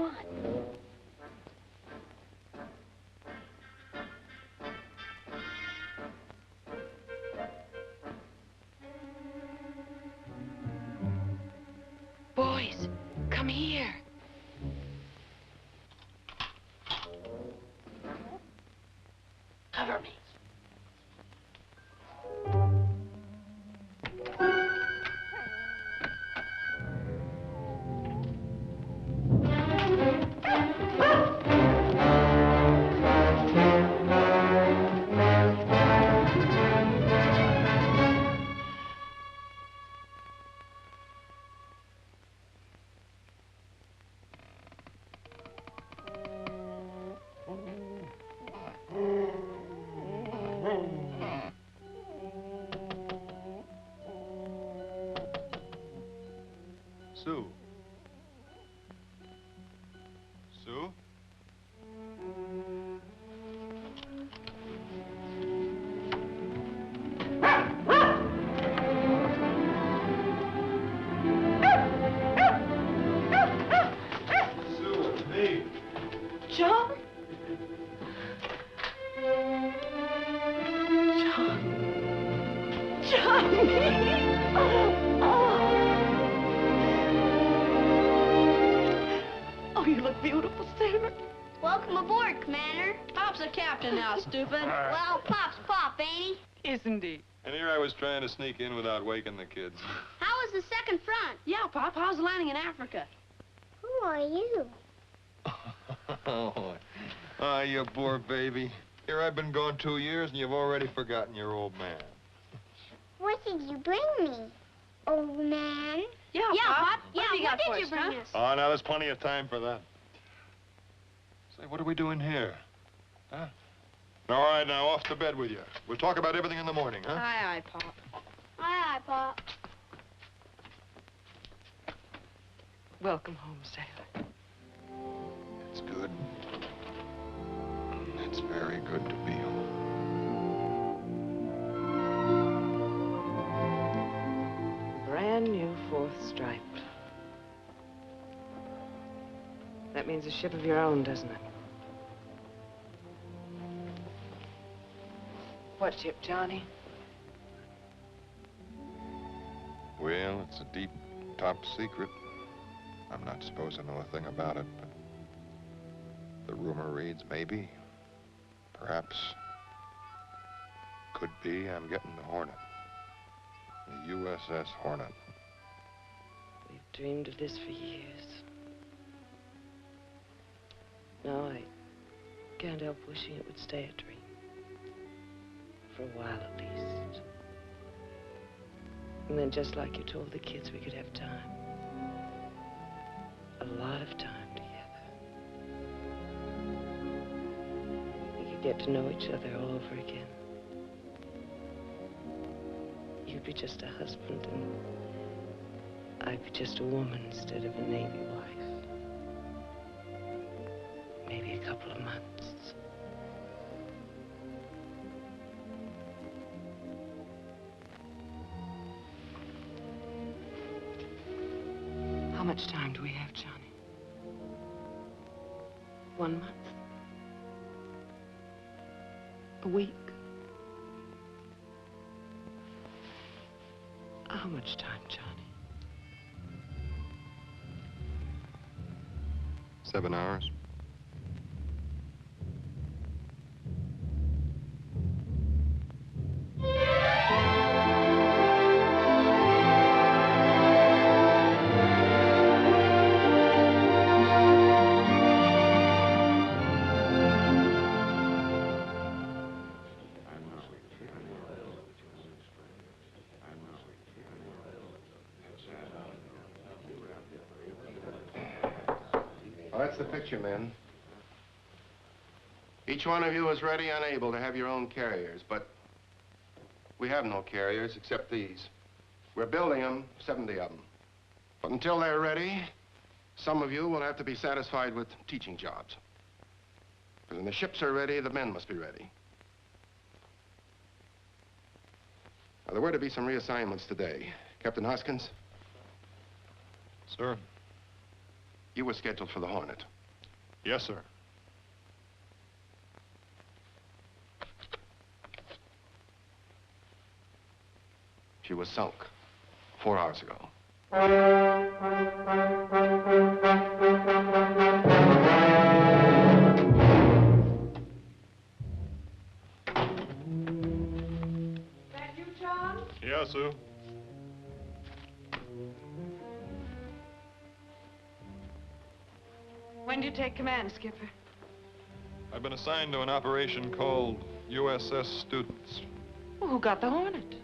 on. Boys, come here. Cover me. Sue. Sue? Sue, it's me. John? Johnny! Oh, you look beautiful, Sailor. Welcome aboard, Commander. Pop's a captain now, stupid. Well, Pop's Pop, ain't he? Isn't he? And here I was trying to sneak in without waking the kids. How was the second front? Yeah, Pop, how's the landing in Africa? Who are you? Oh, you poor baby. Here I've been gone 2 years and you've already forgotten your old man. What did you bring me, old man? Yeah, Pop. What have you got for what did you us, bring huh? us? Oh, now there's plenty of time for that. Say, what are we doing here? Huh? All right, now, off to bed with you. We'll talk about everything in the morning, huh? Aye, aye, Pop. Aye, Pop. Welcome home, Sailor. It's good. It's very good to be home. Brand new fourth stripe. That means a ship of your own, doesn't it? What ship, Johnny? Well, it's a deep, top secret. I'm not supposed to know a thing about it, but the rumor reads maybe, perhaps, could be I'm getting the Hornet. The USS Hornet. We've dreamed of this for years. Now I can't help wishing it would stay a dream. For a while at least. And then just like you told the kids, we could have time. A lot of time together. We could get to know each other all over again. You'd be just a husband and I'd be just a woman instead of a Navy wife. Maybe a couple of months. How much time do we have, Johnny? 1 month? A week? How much time, Johnny? 7 hours. Well, that's the picture, men. Each one of you is ready and able to have your own carriers, but we have no carriers except these. We're building them, 70 of them. But until they're ready, some of you will have to be satisfied with teaching jobs. Because when the ships are ready, the men must be ready. Now, there were to be some reassignments today. Captain Hoskins? Sir? You were scheduled for the Hornet. Yes, sir. She was sunk 4 hours ago. That you, John? Yes, Sue. When do you take command, Skipper? I've been assigned to an operation called USS Students. Well, who got the Hornet?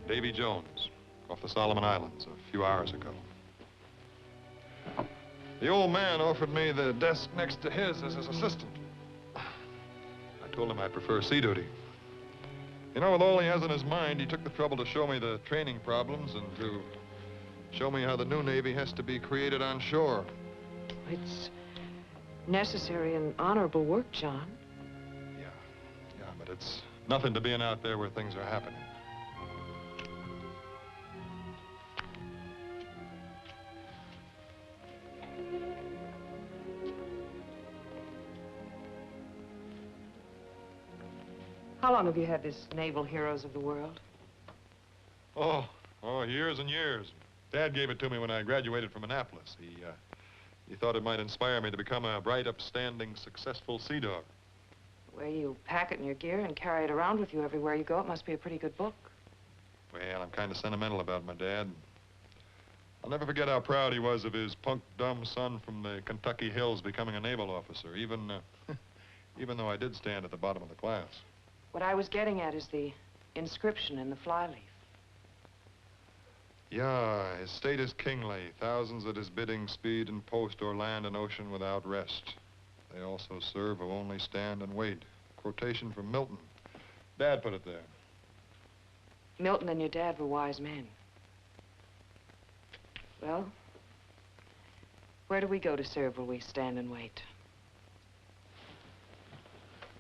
Davy Jones, off the Solomon Islands a few hours ago. The old man offered me the desk next to his as his assistant. I told him I prefer sea duty. You know, with all he has in his mind, he took the trouble to show me the training problems and to show me how the new Navy has to be created on shore. It's necessary and honorable work, John. Yeah, but it's nothing to being out there where things are happening. How long have you had this Naval Heroes of the World? Oh, years and years. Dad gave it to me when I graduated from Annapolis. He thought it might inspire me to become a bright, upstanding, successful sea dog. The way you pack it in your gear and carry it around with you everywhere you go, it must be a pretty good book. Well, I'm kind of sentimental about my dad. I'll never forget how proud he was of his punk, dumb son from the Kentucky hills becoming a naval officer, even though I did stand at the bottom of the class. What I was getting at is the inscription in the flyleaf. Yeah, his state is kingly. Thousands at his bidding speed and post o'er land and ocean without rest. They also serve who only stand and wait. Quotation from Milton. Dad put it there. Milton and your dad were wise men. Well, where do we go to serve while we stand and wait?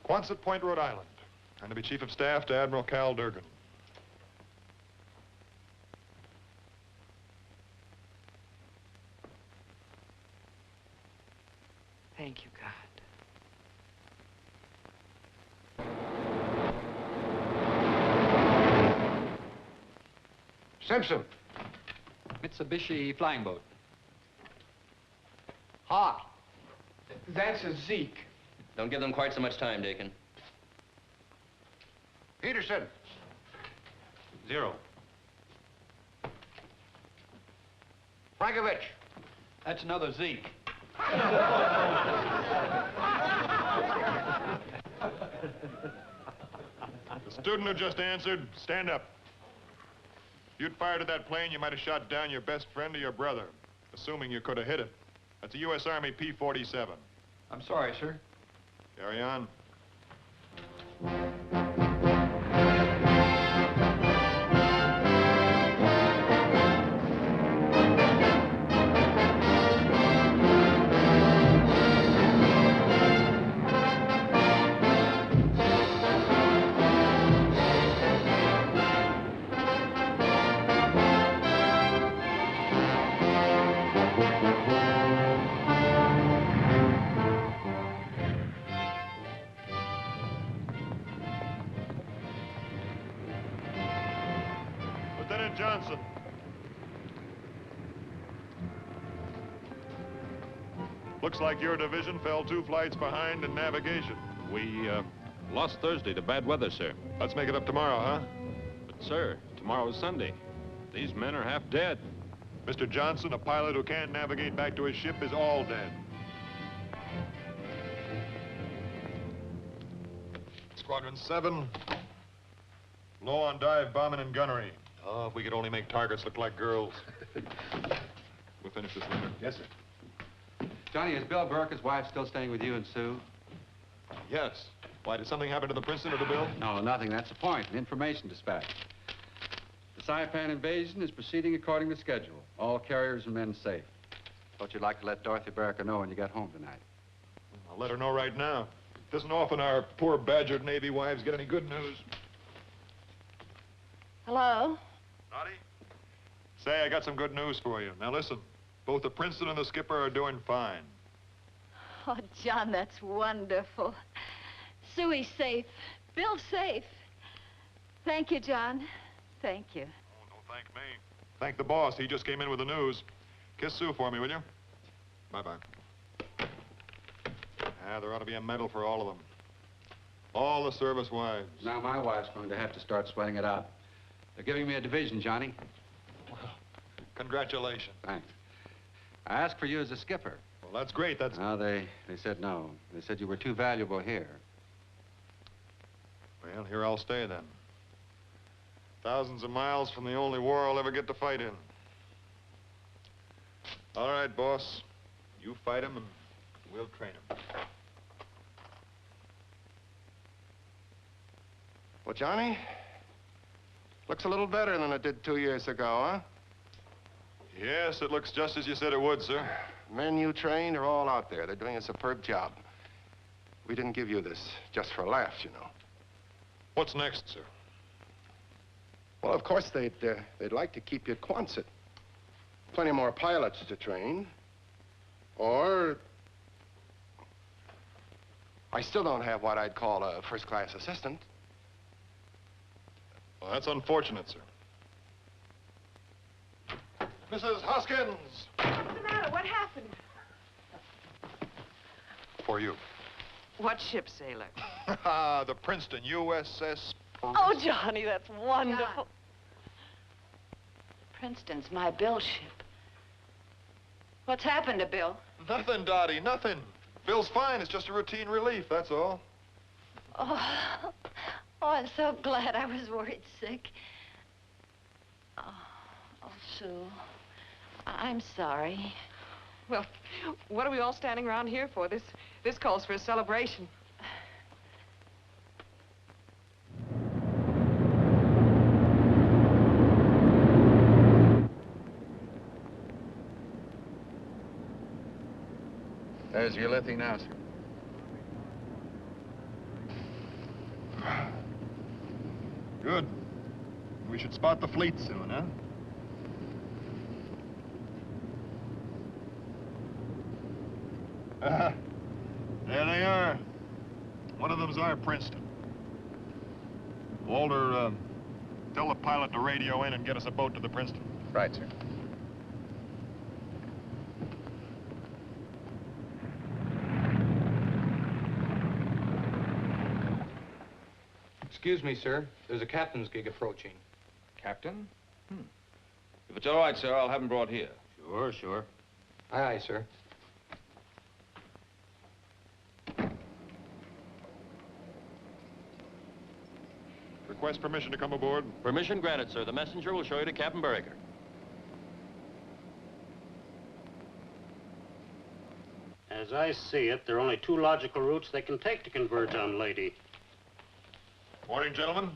Quonset Point, Rhode Island. I'm to be Chief of Staff to Admiral Cal Durgan. Thank you, God. Simpson. Mitsubishi flying boat. Hot. That's a Zeke. Don't give them quite so much time, Dakin. Peterson. 0. Frankovich. That's another Zeke. The student who just answered, stand up. If you'd fired at that plane, you might have shot down your best friend or your brother, assuming you could have hit it. That's a U.S. Army P-47. I'm sorry, sir. Carry on. Lieutenant Johnson. Looks like your division fell 2 flights behind in navigation. We, lost Thursday to bad weather, sir. Let's make it up tomorrow, huh? But, sir, tomorrow is Sunday. These men are half dead. Mr. Johnson, a pilot who can't navigate back to his ship is all dead. Squadron 7, low on dive bombing and gunnery. Oh, if we could only make targets look like girls. We'll finish this later. Yes, sir. Johnny, is Bill Burke's wife still staying with you and Sue? Yes. Why, did something happen to the Princeton or to Bill? No, nothing. That's the point. An information dispatch. The Saipan invasion is proceeding according to schedule. All carriers and men safe. Thought you'd like to let Dorothy Barker know when you get home tonight. I'll let her know right now. It isn't often our poor badgered Navy wives get any good news. Hello? Noddy? Say, I got some good news for you. Now listen, both the Princeton and the skipper are doing fine. Oh, John, that's wonderful. Sue's safe. Bill's safe. Thank you, John. Thank you. Oh, don't thank me. Thank the boss. He just came in with the news. Kiss Sue for me, will you? Bye-bye. There ought to be a medal for all of them. All the service wives. Now my wife's going to have to start sweating it out. They're giving me a division, Johnny. Well, congratulations. Thanks. I asked for you as a skipper. Well, that's great. That's... No, they said no. They said you were too valuable here. Well, here I'll stay then. Thousands of miles from the only war I'll ever get to fight in. All right, boss. You fight him and we'll train him. Well, Johnny, looks a little better than it did 2 years ago, huh? Yes, it looks just as you said it would, sir. Men you trained are all out there. They're doing a superb job. We didn't give you this just for laughs, you know. What's next, sir? Well, of course, they'd like to keep you at Quonset. Plenty more pilots to train. Or... I still don't have what I'd call a first-class assistant. Well, that's unfortunate, sir. Mrs. Hoskins! What's the matter? What happened? For you. What ship, sailor? The Princeton USS... Oh, Johnny, that's wonderful. John. Princeton's my Bill ship. What's happened to Bill? Nothing, Dottie, nothing. Bill's fine. It's just a routine relief, that's all. Oh, I'm so glad. I was worried sick. Oh, Sue, I'm sorry. Well, what are we all standing around here for? This calls for a celebration. There's your Liffey now, sir. Good. We should spot the fleet soon, huh? There they are. One of them's our Princeton. Walter, tell the pilot to radio in and get us a boat to the Princeton. Right, sir. Excuse me, sir. There's a captain's gig approaching. Captain? If it's all right, sir, I'll have him brought here. Sure, sure. Aye, aye, sir. Request permission to come aboard. Permission granted, sir. The messenger will show you to Captain Burricker. As I see it, there are only two logical routes they can take to converge on Lady. Morning, gentlemen.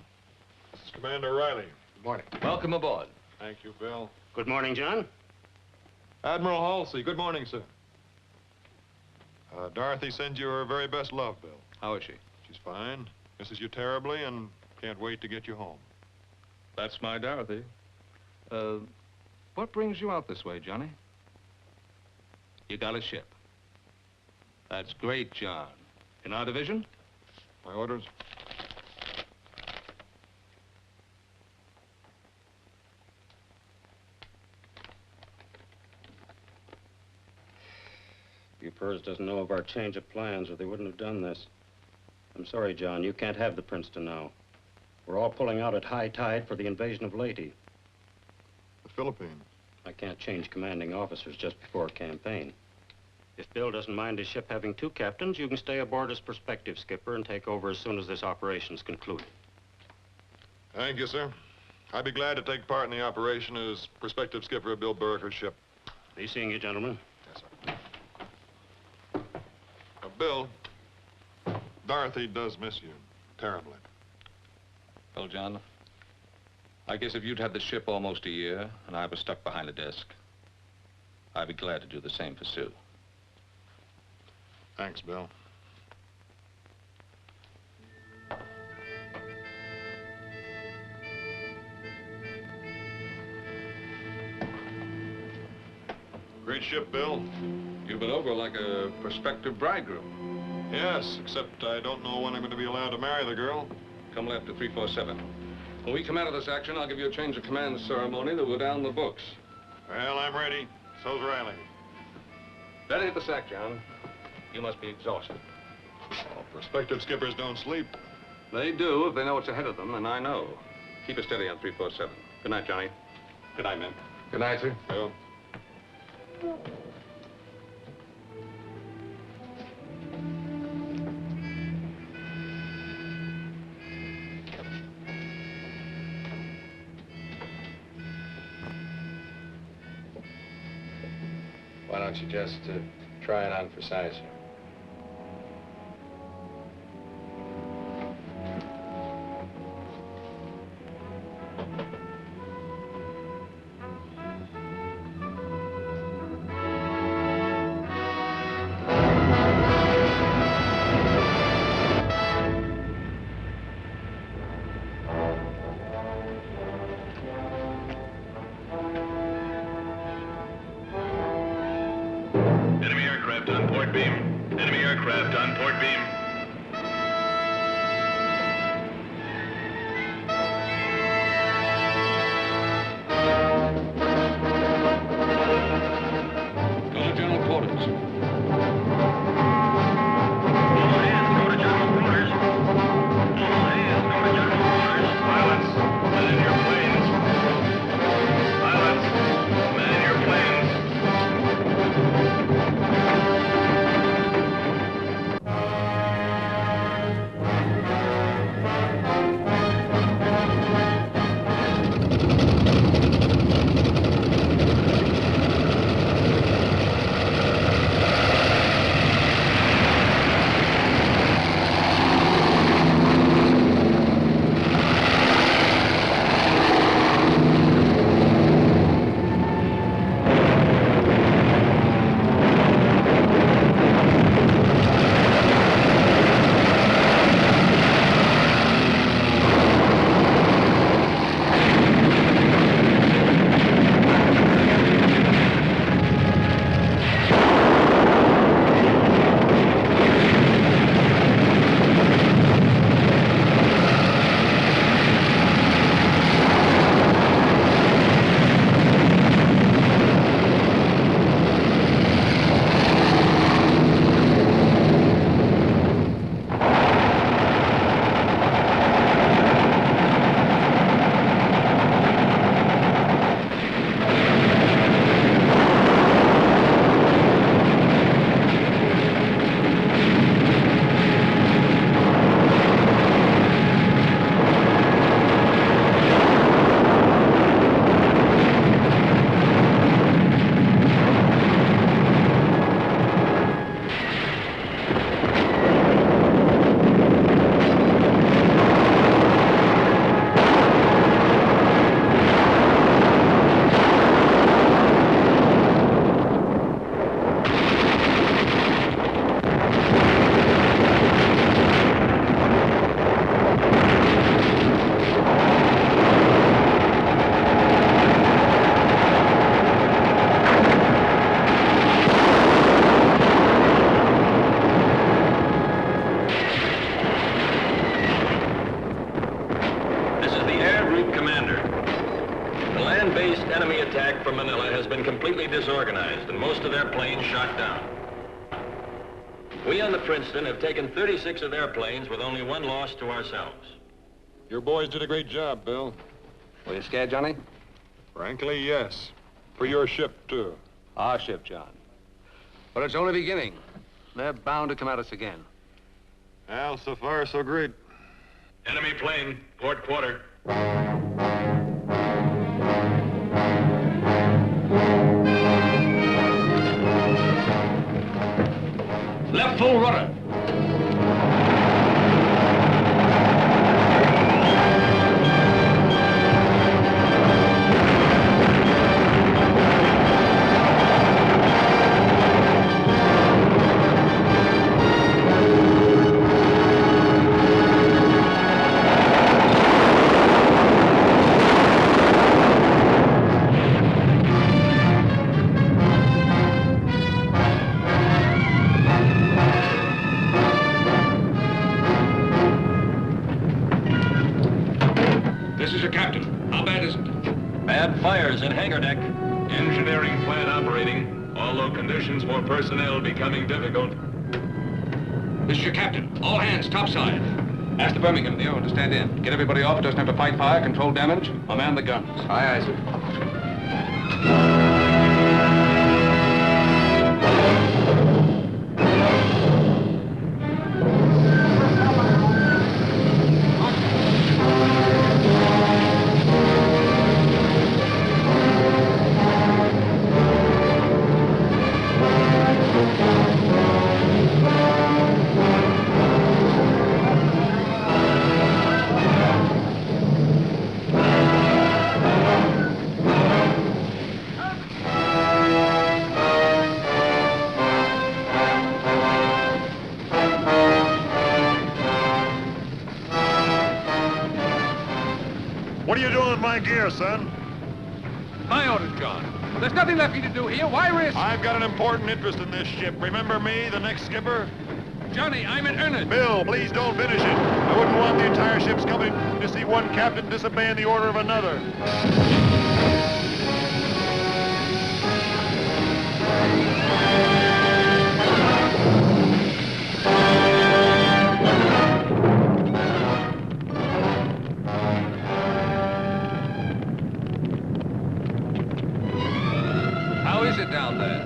This is Commander Riley. Good morning. Welcome aboard. Thank you, Bill. Good morning, John. Admiral Halsey, good morning, sir. Dorothy sends you her very best love, Bill. How is she? She's fine, misses you terribly, and can't wait to get you home. That's my Dorothy. What brings you out this way, Johnny? You got a ship. That's great, John. In our division? My orders? Bupers doesn't know of our change of plans, or they wouldn't have done this. I'm sorry, John. You can't have the Princeton now. We're all pulling out at high tide for the invasion of Leyte. The Philippines. I can't change commanding officers just before a campaign. If Bill doesn't mind his ship having two captains, you can stay aboard as prospective skipper and take over as soon as this operation's concluded. Thank you, sir. I'd be glad to take part in the operation as prospective skipper of Bill Burricker's ship. Be seeing you, gentlemen. Yes, sir. Bill, Dorothy does miss you terribly. Well, John, I guess if you'd had the ship almost a year and I was stuck behind a desk, I'd be glad to do the same for Sue. Thanks, Bill. Great ship, Bill. You've been over like a prospective bridegroom. Yes, except I don't know when I'm going to be allowed to marry the girl. Come left to 347. When we come out of this action, I'll give you a change of command ceremony that will go down the books. Well, I'm ready. So's Riley. Better hit the sack, John. You must be exhausted. Oh, prospective skippers don't sleep. They do if they know what's ahead of them, and I know. Keep it steady on 347. Good night, Johnny. Good night, men. Good night, sir. Bill. Why don't you just try it on for size? Enemy aircraft on port beam. Enemy aircraft on port beam. Go to general quarters. All hands go to general quarters. All hands go to general quarters. Pilots, man your planes. Pilots, man your planes. This is the Air Group Commander. The land-based enemy attack from Manila has been completely disorganized and most of their planes shot down. We on the Princeton have taken 36 of their planes with only one loss to ourselves. Your boys did a great job, Bill. Were you scared, Johnny? Frankly, yes. For your ship, too. Our ship, John. But it's only beginning. They're bound to come at us again. Well, so far, so great. Enemy plane, port quarter. Left full rudder. This is your captain. How bad is it? Bad fires in hangar deck. Engineering plant operating, although conditions for personnel becoming difficult. This is your captain. All hands, topside. Ask the Birmingham, Neo, to stand in. Get everybody off. It doesn't have to fight fire, control damage. I'll man the guns. Aye, aye, sir. What are you doing with my gear, son? My orders, John. There's nothing left for you to do here. Why risk? I've got an important interest in this ship. Remember me, the next skipper? Johnny, I'm in earnest. Bill, please don't finish it. I wouldn't want the entire ship's company to see one captain disobeying the order of another. How is it down there?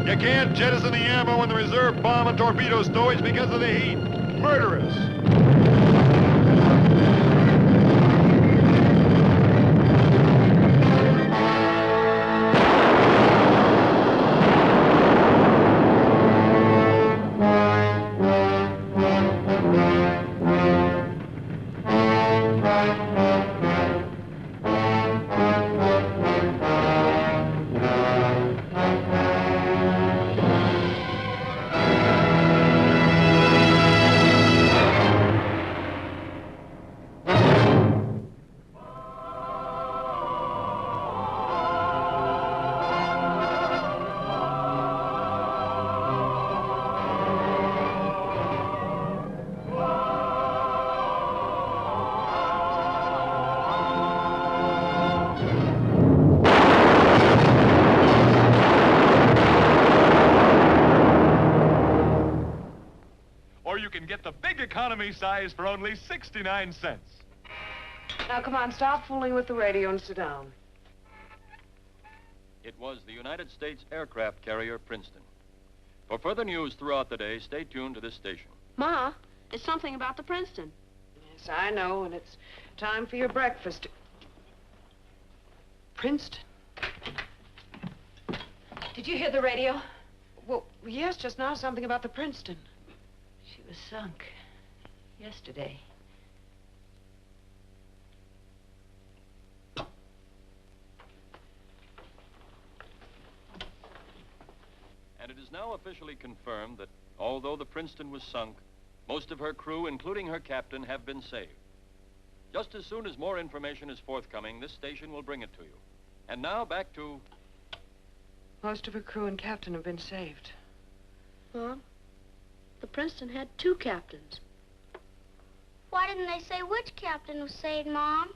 You can't jettison the ammo and the reserve bomb and torpedo stowage because of the heat. Murderous. Get the big economy size for only 69 cents. Now, come on, stop fooling with the radio and sit down. It was the United States aircraft carrier Princeton. For further news throughout the day, stay tuned to this station. Ma, it's something about the Princeton. Yes, I know, and it's time for your breakfast. Princeton? Did you hear the radio? Well, yes, just now, something about the Princeton. She was sunk yesterday. And it is now officially confirmed that although the Princeton was sunk, most of her crew, including her captain, have been saved. Just as soon as more information is forthcoming, this station will bring it to you. And now back to... Most of her crew and captain have been saved. Mom, the Princeton had 2 captains. Why didn't they say which captain was saved, Mom?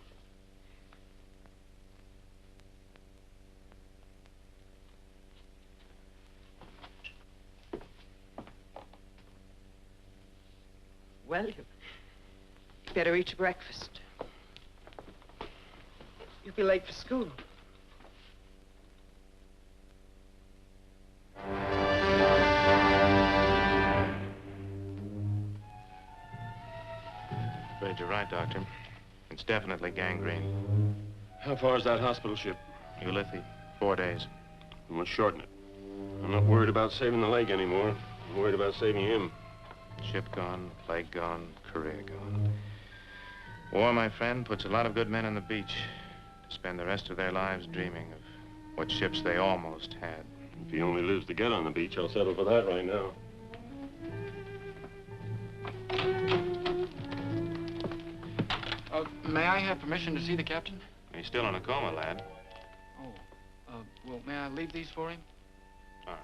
Well, you better eat your breakfast. You'll be late for school. Afraid you're right, Doctor. It's definitely gangrene. How far is that hospital ship? Ulithi, 4 days. We'll shorten it. I'm not worried about saving the leg anymore. I'm worried about saving him. Ship gone, leg gone, career gone. War, my friend, puts a lot of good men on the beach to spend the rest of their lives dreaming of what ships they almost had. If he only lives to get on the beach, I'll settle for that right now. May I have permission to see the captain? He's still in a coma, lad. Oh, well, may I leave these for him? All right.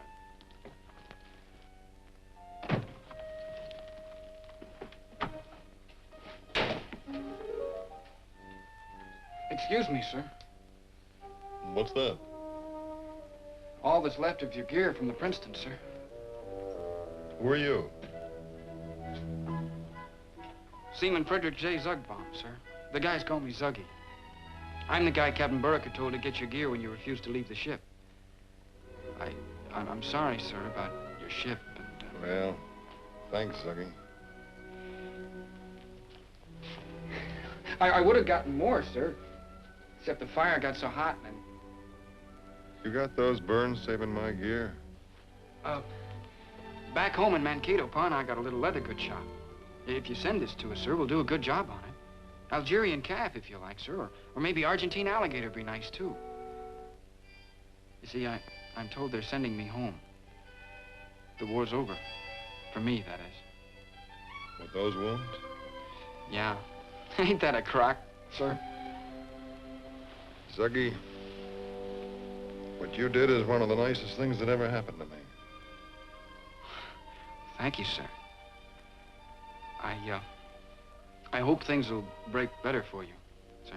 Excuse me, sir. What's that? All that's left of your gear from the Princeton, sir. Who are you? Seaman Frederick J. Zugbaum, sir. The guys call me Zuggy. I'm the guy Captain Burricker told to get your gear when you refused to leave the ship. I'm sorry, sir, about your ship and... Well, thanks, Zuggy. I would have gotten more, sir. Except the fire got so hot and... You got those burns saving my gear? Back home in Mankato Pond, I got a little leather goods shop. If you send this to us, sir, we'll do a good job on it. Algerian calf, if you like, sir. Or maybe Argentine alligator would be nice, too. You see, I'm told they're sending me home. The war's over. For me, that is. With those wounds? Yeah. Ain't that a crock, sir? Zuggy, what you did is one of the nicest things that ever happened to me. Thank you, sir. I hope things will break better for you, sir.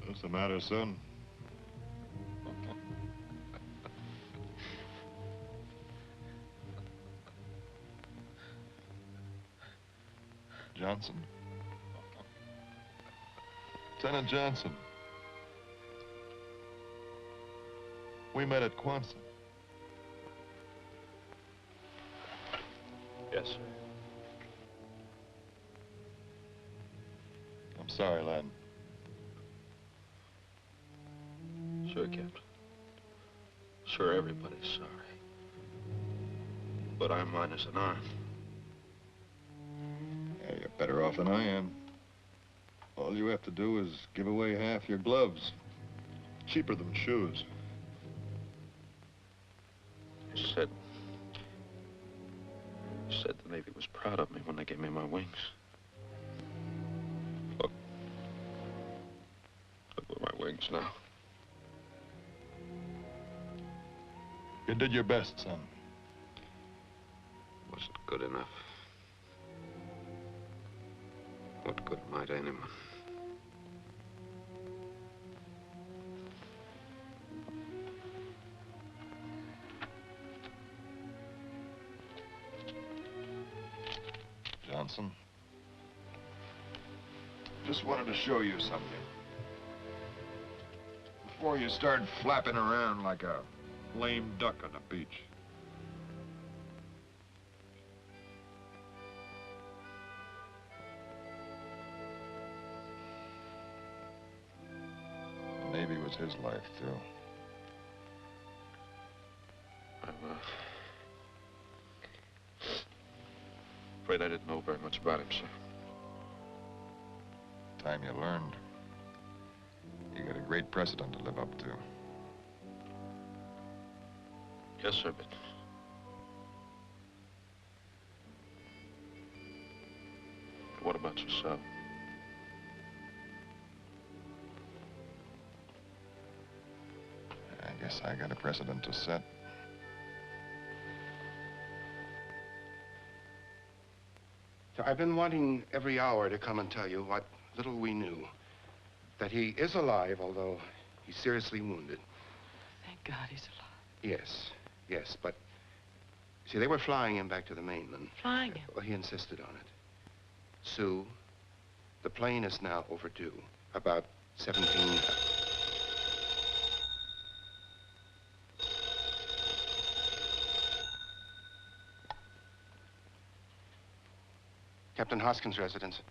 What's the matter, son? Johnson? Lieutenant Johnson. We met at Quonset. Yes, sir. I'm sorry, lad. Sure, Captain. Sure, everybody's sorry. But I'm minus an arm. Yeah, you're better off than I am. All you have to do is give away half your gloves. Cheaper than shoes. You said the Navy was proud of me when they gave me my wings. Look with my wings now. You did your best, son. Wasn't good enough. What good might anyone? Johnson. Just wanted to show you something. Before you start flapping around like a lame duck on the beach. The Navy was his life, too. I'm afraid I didn't know very much about him, sir. Time you learned. You got a great precedent to live up to. Yes, sir, but... What about yourself? I guess I got a precedent to set. So I've been wanting every hour to come and tell you what little we knew. That he is alive, although he's seriously wounded. Thank God he's alive. Yes, yes, but See, they were flying him back to the mainland. Flying him? Well, he insisted on it. Sue, the plane is now overdue. About 17... Captain Hoskins' residence.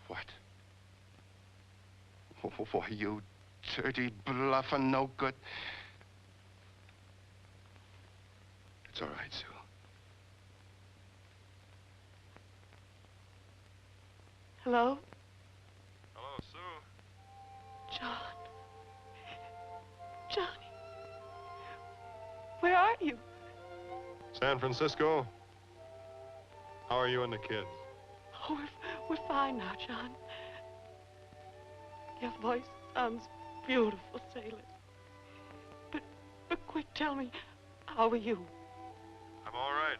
What? Oh, why, you dirty bluffing no good. It's all right, Sue. Hello? Hello, Sue. John. Johnny. Where are you? San Francisco. How are you and the kids? Oh, we're fine now, John. Your voice sounds beautiful, sailor. But quick, tell me, how are you? I'm all right.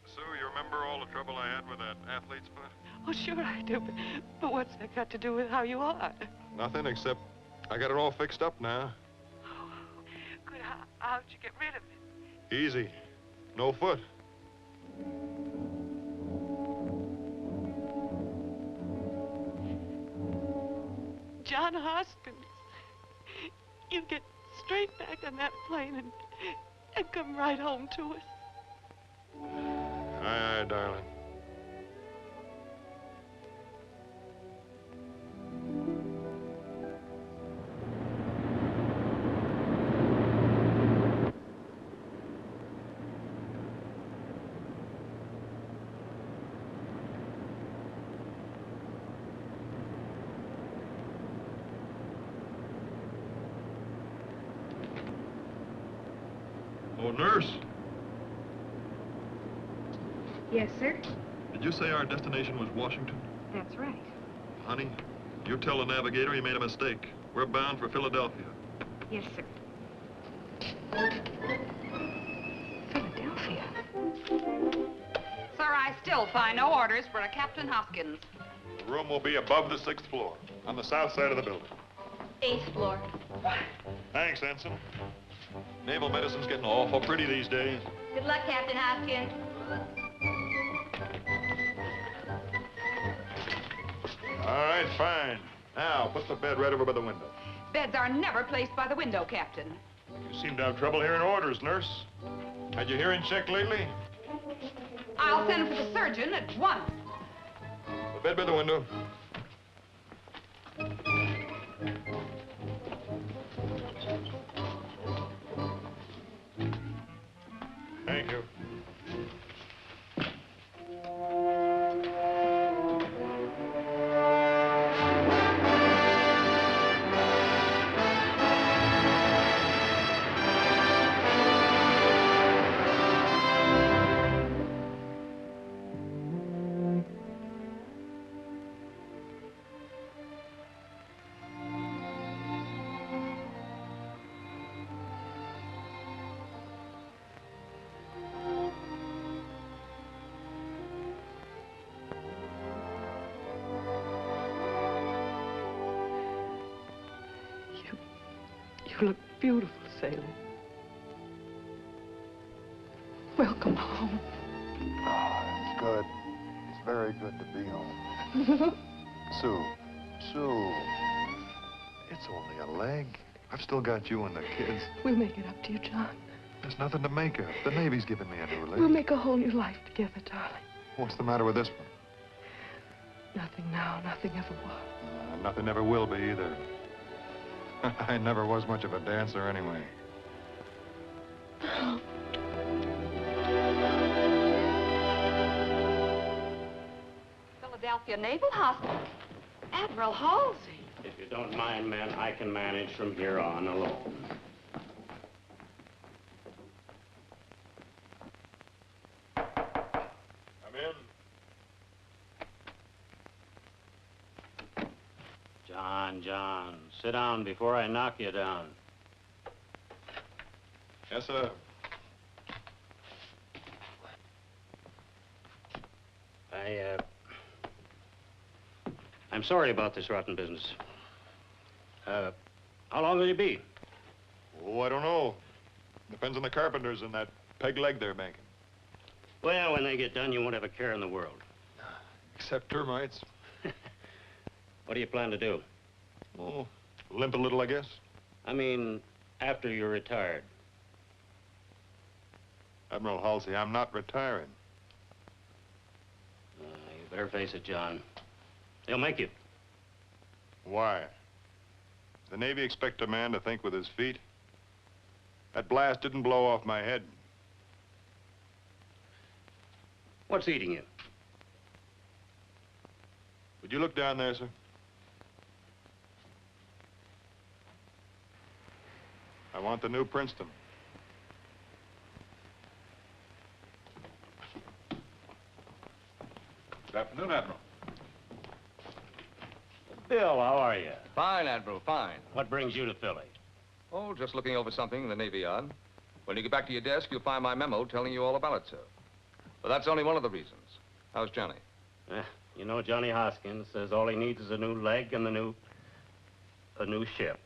Sue, you remember all the trouble I had with that athlete's foot? Oh, sure I do, but what's that got to do with how you are? Nothing, except I got it all fixed up now. Oh, good. How'd you get rid of it? Easy. No foot. John Hoskins, you get straight back on that plane and come right home to us. Aye, aye, darling. Oh, nurse. Yes, sir. Did you say our destination was Washington? That's right. Honey, you tell the navigator he made a mistake. We're bound for Philadelphia. Yes, sir. Philadelphia? Sir, I still find no orders for a Captain Hoskins. The room will be above the 6th floor, on the south side of the building. 8th floor. Thanks, Ensign. Naval medicine's getting awful pretty these days. Good luck, Captain Hoskins. All right, fine. Now, put the bed right over by the window. Beds are never placed by the window, Captain. You seem to have trouble hearing orders, nurse. Had your hearing checked lately? I'll send for the surgeon at once. The bed by the window. Thank you. You look beautiful, sailor. Welcome home. Oh, it's good. It's very good to be home. Sue. It's only a leg. I've still got you and the kids. We'll make it up to you, John. There's nothing to make up. The Navy's giving me a new leg. We'll make a whole new life together, darling. What's the matter with this one? Nothing now, nothing ever was. Nothing ever will be either. I never was much of a dancer anyway. Philadelphia Naval Hospital. Admiral Halsey. If you don't mind, men, I can manage from here on alone. Come in. John, sit down before I knock you down. Yes, sir. I'm sorry about this rotten business. How long will you be? Oh, I don't know. Depends on the carpenters and that peg leg they're making. Well, when they get done, you won't have a care in the world. Except termites. What do you plan to do? Oh, limp a little, I guess. I mean, after you're retired. Admiral Halsey, I'm not retiring. You better face it, John. They'll make you. Why? The Navy expect a man to think with his feet? That blast didn't blow off my head. What's eating you? Would you look down there, sir? I want the new Princeton. Good afternoon, Admiral. Bill, how are you? Fine, Admiral, fine. What brings you to Philly? Oh, just looking over something in the Navy Yard. When you get back to your desk, you'll find my memo telling you all about it, sir. But that's only one of the reasons. How's Johnny? You know, Johnny Hoskins says all he needs is a new leg and a new ship.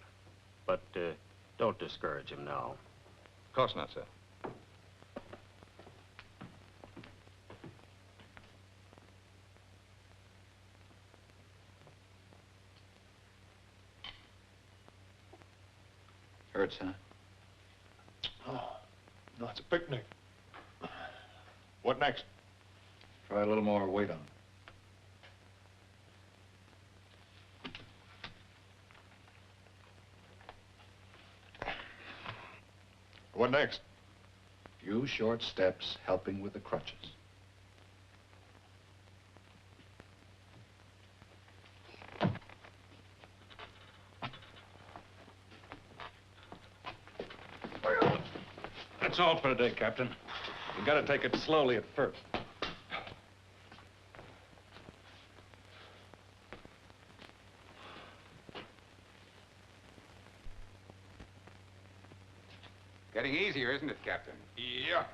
But don't discourage him now. Of course not, sir. Hurts, huh? Oh, no, it's a picnic. What next? Try a little more weight on it. What next? Few short steps helping with the crutches. That's all for today, Captain. You gotta take it slowly at first. Getting easier, isn't it, Captain? Yeah.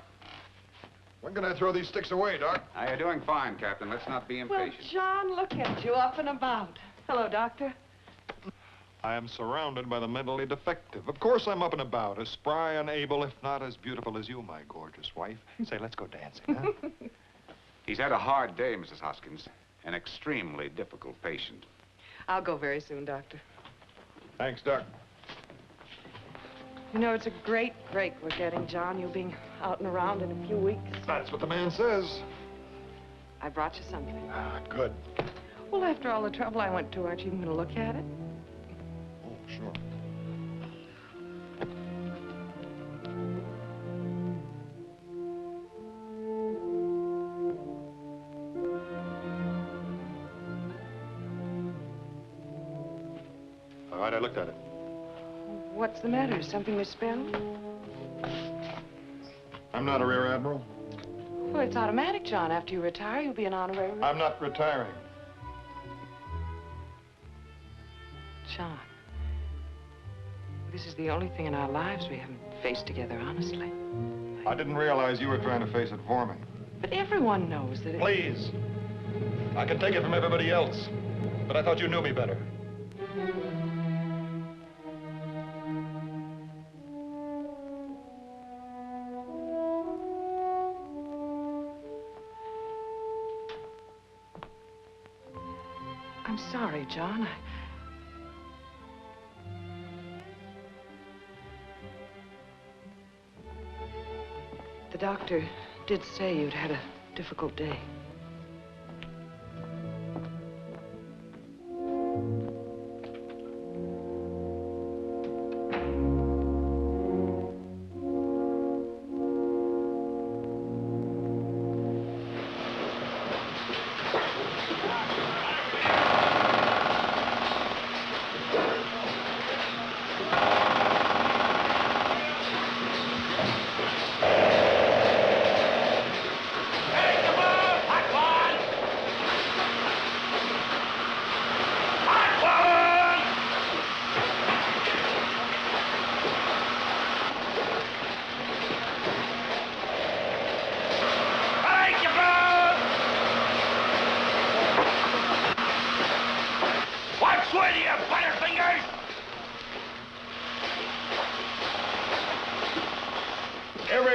When can I throw these sticks away, Doc? You're doing fine, Captain. Let's not be Well, impatient. John, look at you up and about. Hello, Doctor. I am surrounded by the mentally defective. Of course I'm up and about, as spry and able, if not as beautiful as you, my gorgeous wife. Say, let's go dancing, huh? He's had a hard day, Mrs. Hoskins. An extremely difficult patient. I'll go very soon, Doctor. Thanks, Doc. You know, it's a great break we're getting, John. You'll be out and around in a few weeks. That's what the man says. I brought you something. Ah, good. Well, after all the trouble I went to, aren't you even going to look at it? Oh, sure. All right, I looked at it. What's the matter? Something misspelled? I'm not a rear admiral. Well, it's automatic, John. After you retire, you'll be an honorary... I'm not retiring. John, this is the only thing in our lives we haven't faced together, honestly. I didn't realize you were trying to face it for me. But everyone knows that it... Please. I can take it from everybody else, but I thought you knew me better. I'm sorry, John. The doctor did say you'd had a difficult day.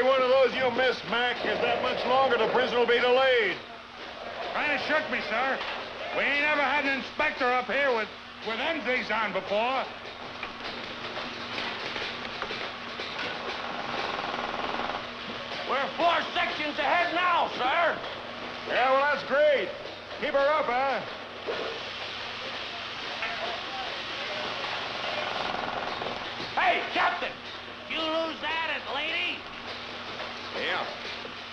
one of those you miss, Mac, is that much longer the prison will be delayed. Kind of shook me, sir. We ain't ever had an inspector up here with them things on before. We're 4 sections ahead now, sir. Yeah, well, that's great. Keep her up, huh? Hey, Captain! You lose that at lady? Yeah.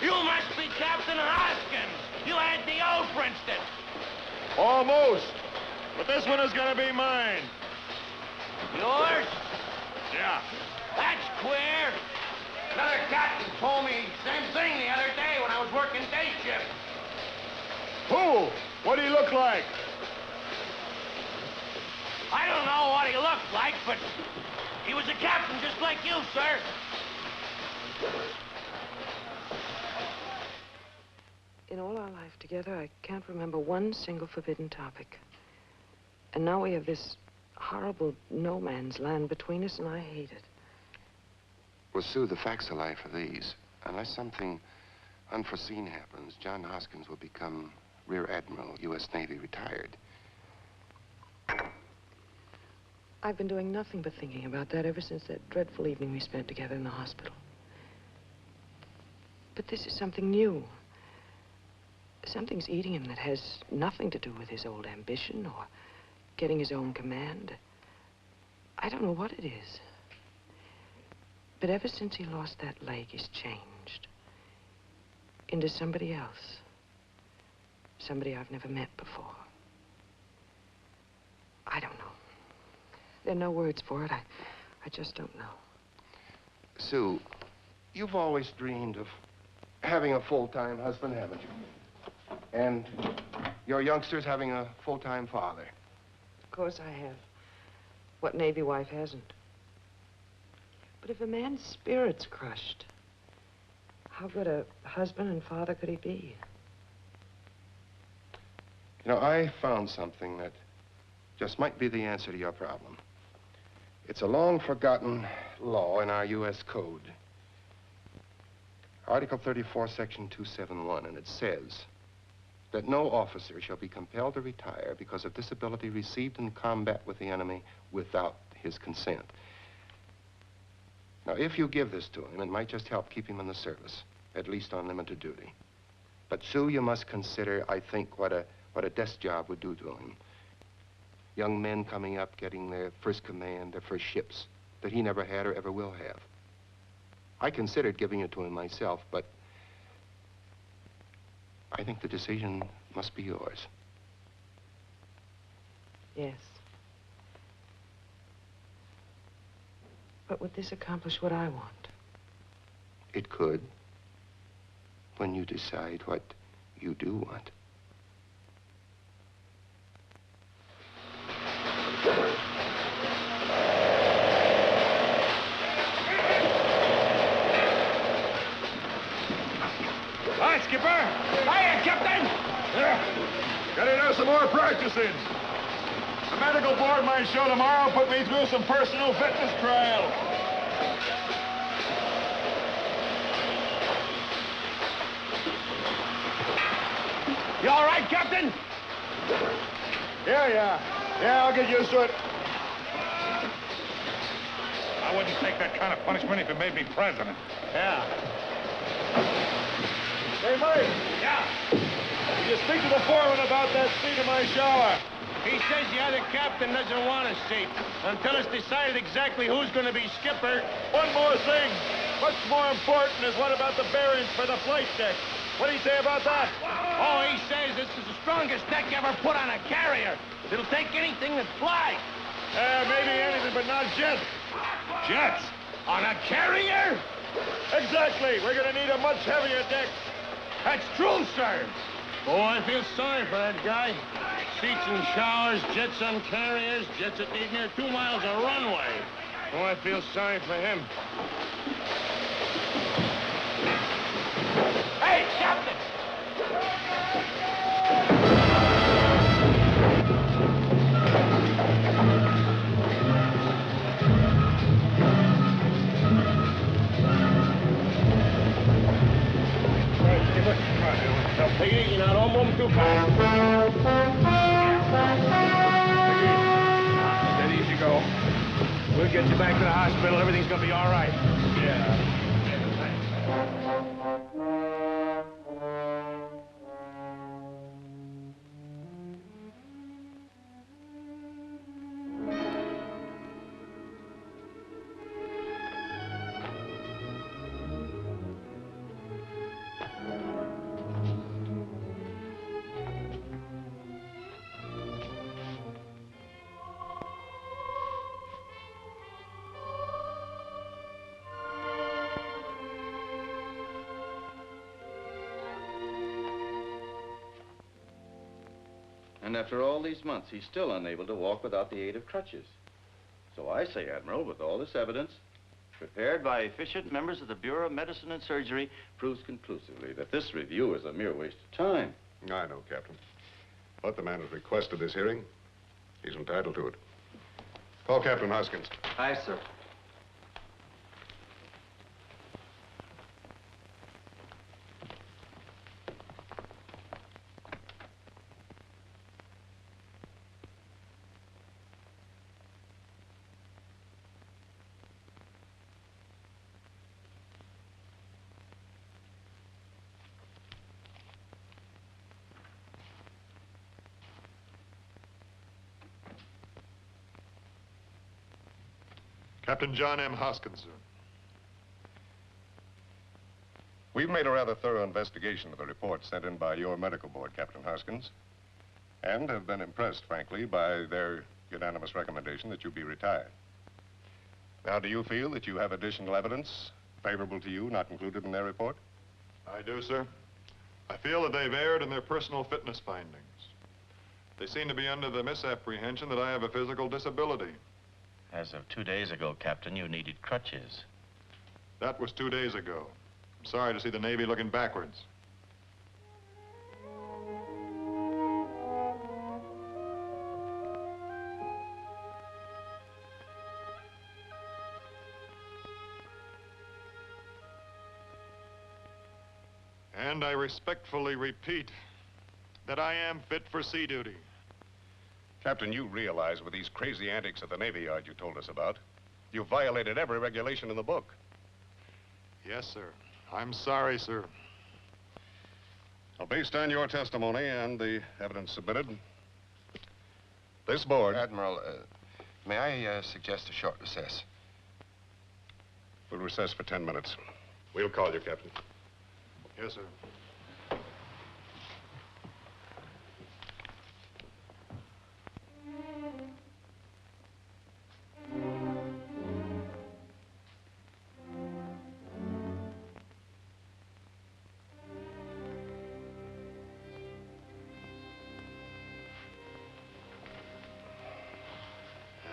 You must be Captain Hoskins. You had the old Princeton. Almost. But this one is gonna be mine. Yours? Yeah. That's queer. Another captain told me the same thing the other day when I was working day shift. Who? What do you look like? I don't know what he looked like, but he was a captain just like you, sir. In all our life together, I can't remember one single forbidden topic. And now we have this horrible no man's land between us, and I hate it. Well, Sue, the facts of life are these. Unless something unforeseen happens, John Hoskins will become Rear Admiral, U.S. Navy, retired. I've been doing nothing but thinking about that ever since that dreadful evening we spent together in the hospital. But this is something new. Something's eating him that has nothing to do with his old ambition or getting his own command. I don't know what it is. But ever since he lost that leg, he's changed into somebody else. Somebody I've never met before. I don't know. There are no words for it. I just don't know. Sue, you've always dreamed of having a full-time husband, haven't you? And your youngsters having a full-time father. Of course I have. What Navy wife hasn't? But if a man's spirit's crushed, how good a husband and father could he be? You know, I found something that just might be the answer to your problem. It's a long-forgotten law in our U.S. Code. Article 34, Section 271, and it says that no officer shall be compelled to retire because of disability received in combat with the enemy without his consent. Now, if you give this to him, it might just help keep him in the service, at least on limited duty. But, Sue, you must consider, I think, what a desk job would do to him. Young men coming up, getting their first command, their first ships that he never had or ever will have. I considered giving it to him myself, but I think the decision must be yours. Yes. But would this accomplish what I want? It could, when you decide what you do want. Hi, Skipper. Hiya, Captain. Gotta do some more practicing. The medical board might show tomorrow put me through some personal fitness trial. You all right, Captain? Yeah, I'll get used to it. I wouldn't take that kind of punishment if it made me president. Yeah. Hey, Mike. Yeah? Will you speak to the foreman about that seat in my shower? He says the other captain doesn't want a seat until it's decided exactly who's going to be skipper. One more thing. What's more important is what about the bearings for the flight deck? What do you say about that? Oh, he says this is the strongest deck ever put on a carrier. It'll take anything that flies. Maybe anything, but not jets. Jets? On a carrier? Exactly. We're going to need a much heavier deck. That's true, sir. Oh, I feel sorry for that guy. Seats and showers, jets on carriers, jets that need near 2 miles of runway. Oh, I feel sorry for him. Hey, Captain! Now, don't move too fast. Steady as you go. We'll get you back to the hospital. Everything's gonna be all right. Yeah. And after all these months, he's still unable to walk without the aid of crutches. So I say, Admiral, with all this evidence, prepared by efficient members of the Bureau of Medicine and Surgery, proves conclusively that this review is a mere waste of time. I know, Captain. But the man has requested this hearing. He's entitled to it. Call Captain Hoskins. Aye, sir. Captain John M. Hoskins, sir. We've made a rather thorough investigation of the report sent in by your medical board, Captain Hoskins, and have been impressed, frankly, by their unanimous recommendation that you be retired. Now, do you feel that you have additional evidence favorable to you not included in their report? I do, sir. I feel that they've erred in their personal fitness findings. They seem to be under the misapprehension that I have a physical disability. As of 2 days ago, Captain, you needed crutches. That was 2 days ago. I'm sorry to see the Navy looking backwards. And I respectfully repeat that I am fit for sea duty. Captain, you realize with these crazy antics at the Navy Yard you told us about, you violated every regulation in the book. Yes, sir. I'm sorry, sir. Well, based on your testimony and the evidence submitted, this board... Admiral, may I suggest a short recess? We'll recess for 10 minutes. We'll call you, Captain. Yes, sir.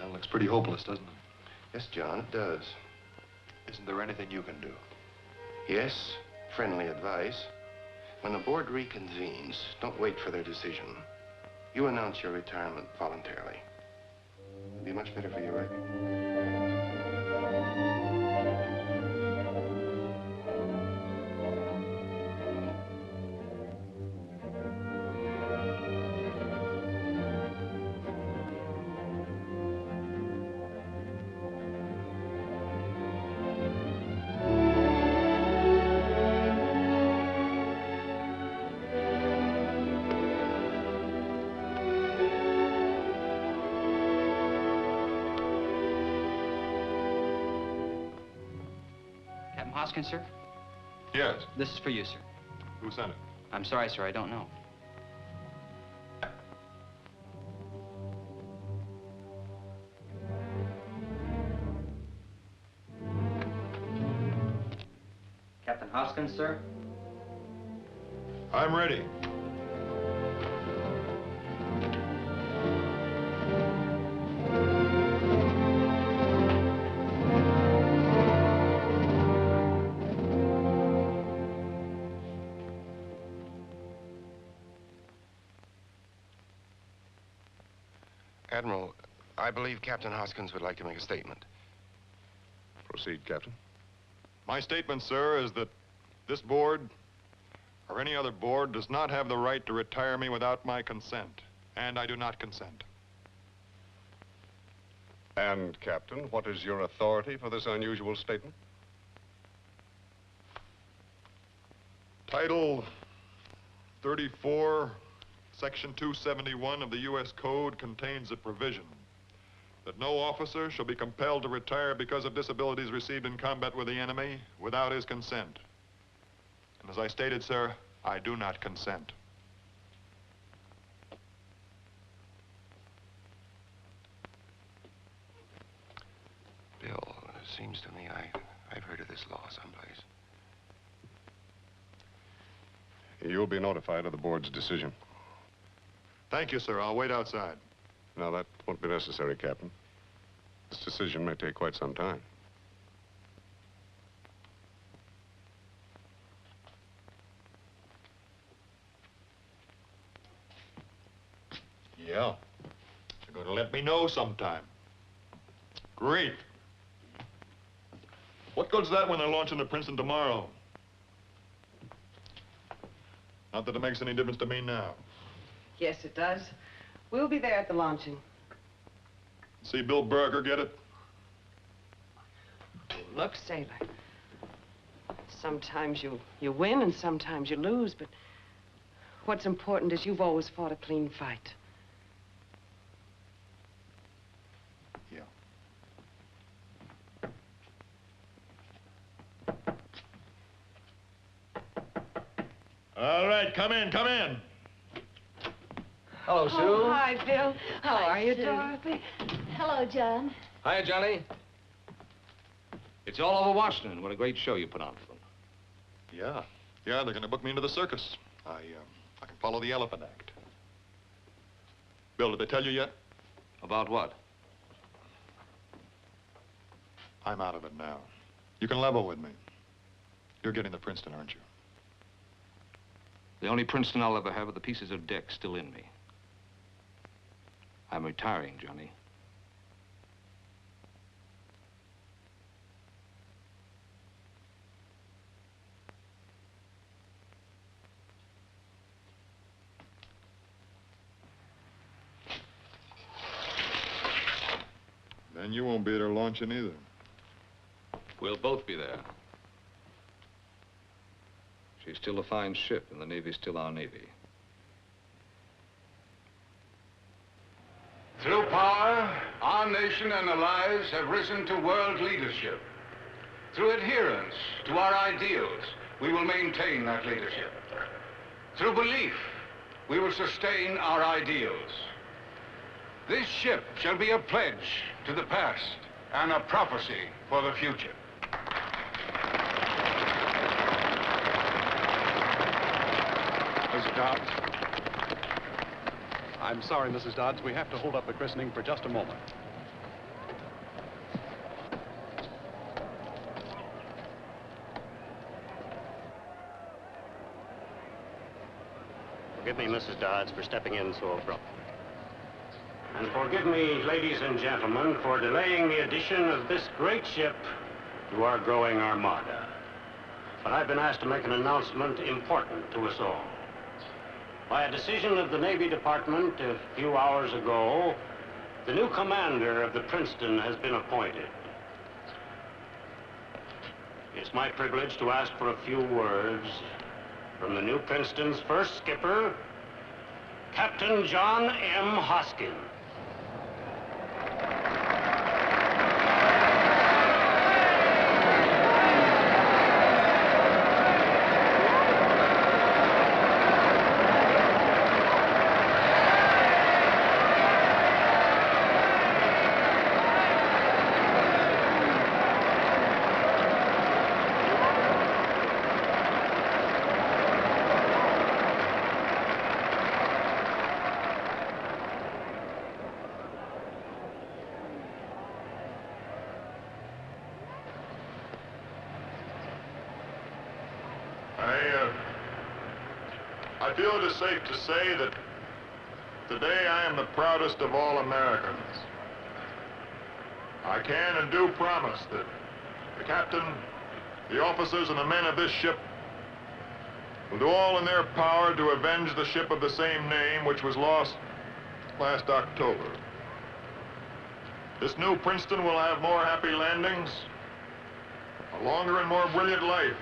Well, looks pretty hopeless, doesn't it? Yes, John, it does. Isn't there anything you can do? Yes, friendly advice. When the board reconvenes, don't wait for their decision. You announce your retirement voluntarily. It'd be much better for your record. Hoskins, sir? Yes. This is for you, sir. Who sent it? I'm sorry, sir. I don't know. Captain Hoskins, sir? I'm ready. Admiral, I believe Captain Hoskins would like to make a statement. Proceed, Captain. My statement, sir, is that this board or any other board does not have the right to retire me without my consent, and I do not consent. And, Captain, what is your authority for this unusual statement? Title 34, Section 271 of the U.S. Code contains a provision that no officer shall be compelled to retire because of disabilities received in combat with the enemy without his consent. And as I stated, sir, I do not consent. Bill, it seems to me I've heard of this law someplace. You'll be notified of the board's decision. Thank you, sir. I'll wait outside. No, that won't be necessary, Captain. This decision may take quite some time. Yeah. You're going to let me know sometime. Great. What good's that when they're launching to Princeton tomorrow? Not that it makes any difference to me now. Yes, it does. We'll be there at the launching. See Bill Berger get it? Look, sailor, sometimes you win and sometimes you lose, but what's important is you've always fought a clean fight. Yeah. All right, come in, come in. Hello, Sue. Oh, hi, Bill. How are you, Sue. Dorothy? Hello, John. Hiya, Johnny. It's all over Washington. What a great show you put on for them. Yeah. Yeah, they're going to book me into the circus. I can follow the elephant act. Bill, did they tell you yet? About what? I'm out of it now. You can level with me. You're getting to Princeton, aren't you? The only Princeton I'll ever have are the pieces of deck still in me. I'm retiring, Johnny. Then you won't be there launching either. We'll both be there. She's still a fine ship, and the Navy's still our Navy. Through power, our nation and allies have risen to world leadership. Through adherence to our ideals, we will maintain that leadership. Through belief, we will sustain our ideals. This ship shall be a pledge to the past and a prophecy for the future. Mrs. Dodds? I'm sorry, Mrs. Dodds. We have to hold up the christening for just a moment. Forgive me, Mrs. Dodds, for stepping in so abruptly. And forgive me, ladies and gentlemen, for delaying the addition of this great ship to our growing armada. But I've been asked to make an announcement important to us all. By a decision of the Navy Department a few hours ago, the new commander of the Princeton has been appointed. It's my privilege to ask for a few words from the new Princeton's first skipper, Captain John M. Hoskin. I feel it is safe to say that today I am the proudest of all Americans. I can and do promise that the captain, the officers, and the men of this ship will do all in their power to avenge the ship of the same name which was lost last October. This new Princeton will have more happy landings, a longer and more brilliant life,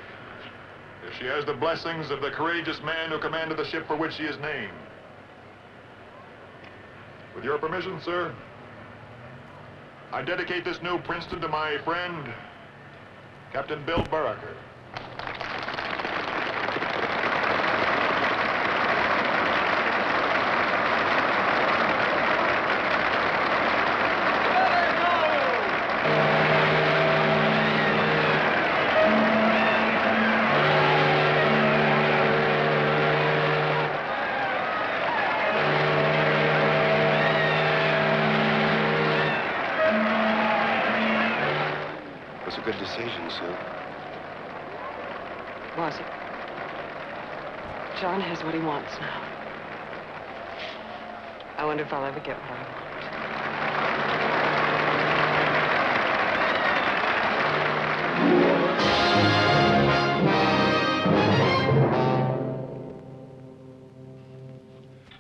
if she has the blessings of the courageous man who commanded the ship for which she is named. With your permission, sir, I dedicate this new Princeton to my friend, Captain Bill Buraker. It was a good decision, Sue. Was it? John has what he wants now. I wonder if I'll ever get what I want.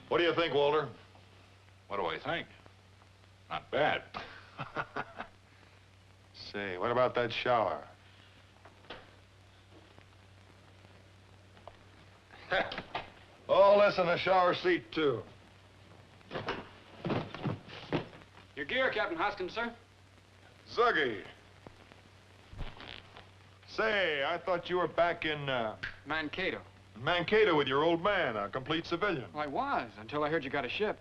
What do you think, Walter? What do I think? Not bad. Say, what about that shower? All this in the shower seat, too. Your gear, Captain Hoskins, sir. Zuggy. Say, I thought you were back in, Mankato. Mankato with your old man, a complete civilian. Well, I was, until I heard you got a ship.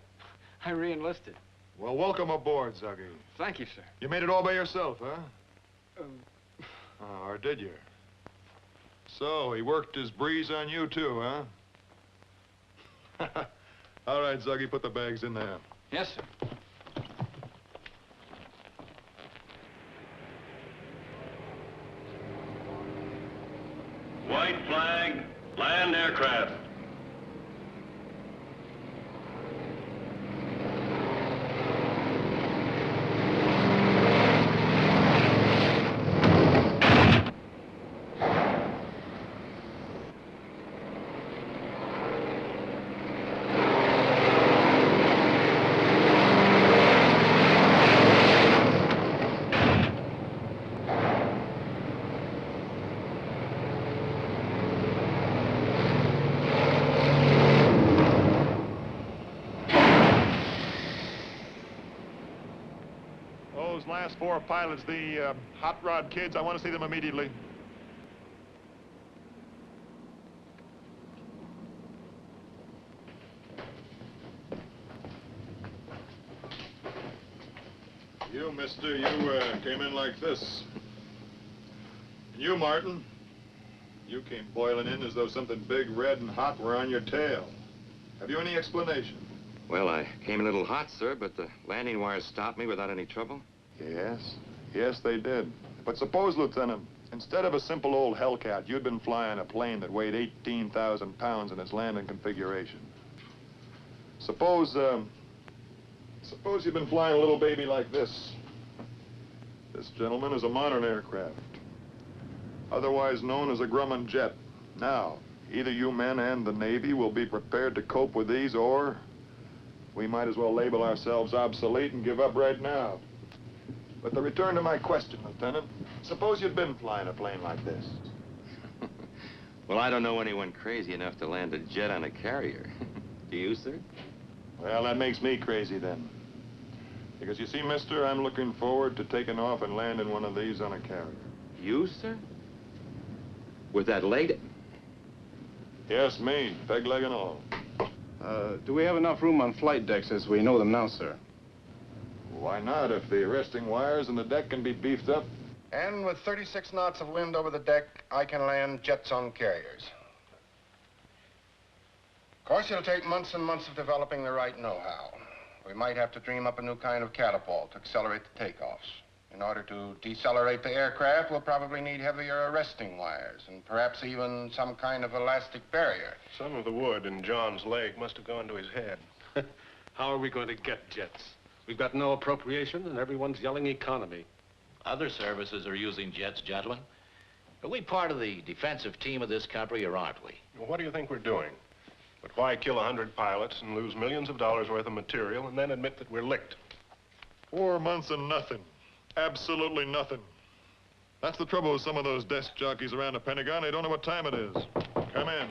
I re-enlisted. Well, welcome aboard, Zuggy. Thank you, sir. You made it all by yourself, huh? Or did you? So, he worked his breeze on you, too, huh? All right, Zuggy, put the bags in there. Yes, sir. White flag, land aircraft. Those last four pilots, the hot rod kids, I want to see them immediately. You, mister, you came in like this. And you, Martin, you came boiling in as though something big, red, and hot were on your tail. Have you any explanation? Well, I came a little hot, sir, but the landing wires stopped me without any trouble. Yes, they did. But suppose, Lieutenant, instead of a simple old Hellcat, you'd been flying a plane that weighed 18,000 pounds in its landing configuration. Suppose you've been flying a little baby like this. This, gentleman, is a modern aircraft, otherwise known as a Grumman jet. Now, either you men and the Navy will be prepared to cope with these, or we might as well label ourselves obsolete and give up right now. But to return to my question, Lieutenant, suppose you'd been flying a plane like this. Well, I don't know anyone crazy enough to land a jet on a carrier. Do you, sir? Well, that makes me crazy then. Because you see, mister, I'm looking forward to taking off and landing one of these on a carrier. You, sir? With that leg? Yes, me, peg leg and all. Do we have enough room on flight decks as we know them now, sir? Why not, if the arresting wires in the deck can be beefed up? And with 36 knots of wind over the deck, I can land jets on carriers. Of course, it'll take months and months of developing the right know-how. We might have to dream up a new kind of catapult to accelerate the takeoffs. In order to decelerate the aircraft, we'll probably need heavier arresting wires and perhaps even some kind of elastic barrier. Some of the wood in John's leg must have gone to his head. How are we going to get jets? We've got no appropriation, and everyone's yelling economy. Other services are using jets, gentlemen. Are we part of the defensive team of this country, or aren't we? Well, what do you think we're doing? But why kill 100 pilots and lose millions of dollars worth of material and then admit that we're licked? 4 months and nothing. Absolutely nothing. That's the trouble with some of those desk jockeys around the Pentagon. They don't know what time it is. Come in.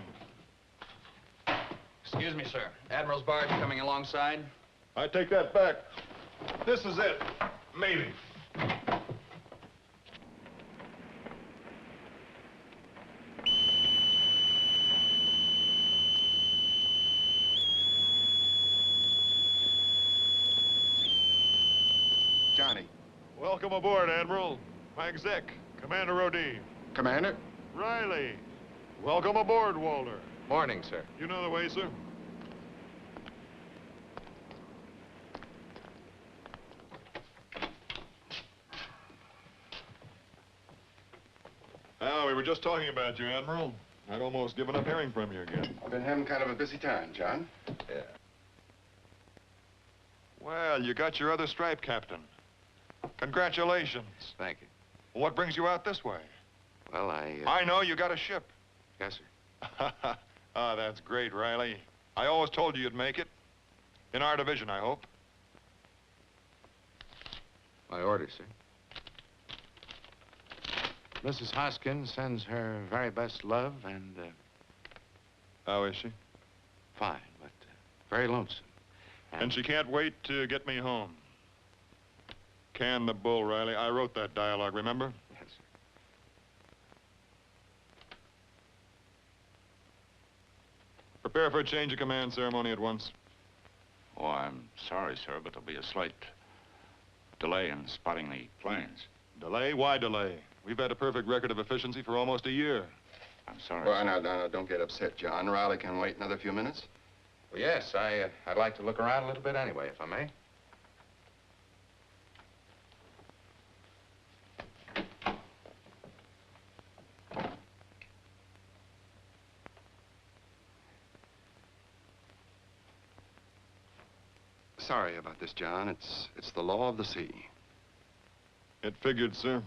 Excuse me, sir. Admiral's barge coming alongside. I take that back. This is it. Maybe. Johnny. Welcome aboard, Admiral. My exec, Commander Rodin. Commander? Riley. Welcome aboard, Walter. Morning, sir. You know the way, sir? Oh, we were just talking about you, Admiral. I'd almost given up hearing from you again. I've been having kind of a busy time, John. Yeah. Well, you got your other stripe, Captain. Congratulations. Thank you. What brings you out this way? Well, I know you got a ship. Yes, sir. Ah, that's great, Riley. I always told you you'd make it. In our division, I hope. My orders, sir. Mrs. Hoskins sends her very best love and, How is she? fine, but very lonesome. And she can't wait to get me home. Can the bull, Riley. I wrote that dialogue, remember? Yes, sir. Prepare for a change of command ceremony at once. Oh, I'm sorry, sir, but there'll be a slight delay in spotting the planes. Delay? Why delay? We've had a perfect record of efficiency for almost a year. I'm sorry. Well, no, don't get upset, John. Riley can wait another few minutes. Well, yes, I'd like to look around a little bit anyway, if I may. Sorry about this, John. It's the law of the sea. It figured, sir.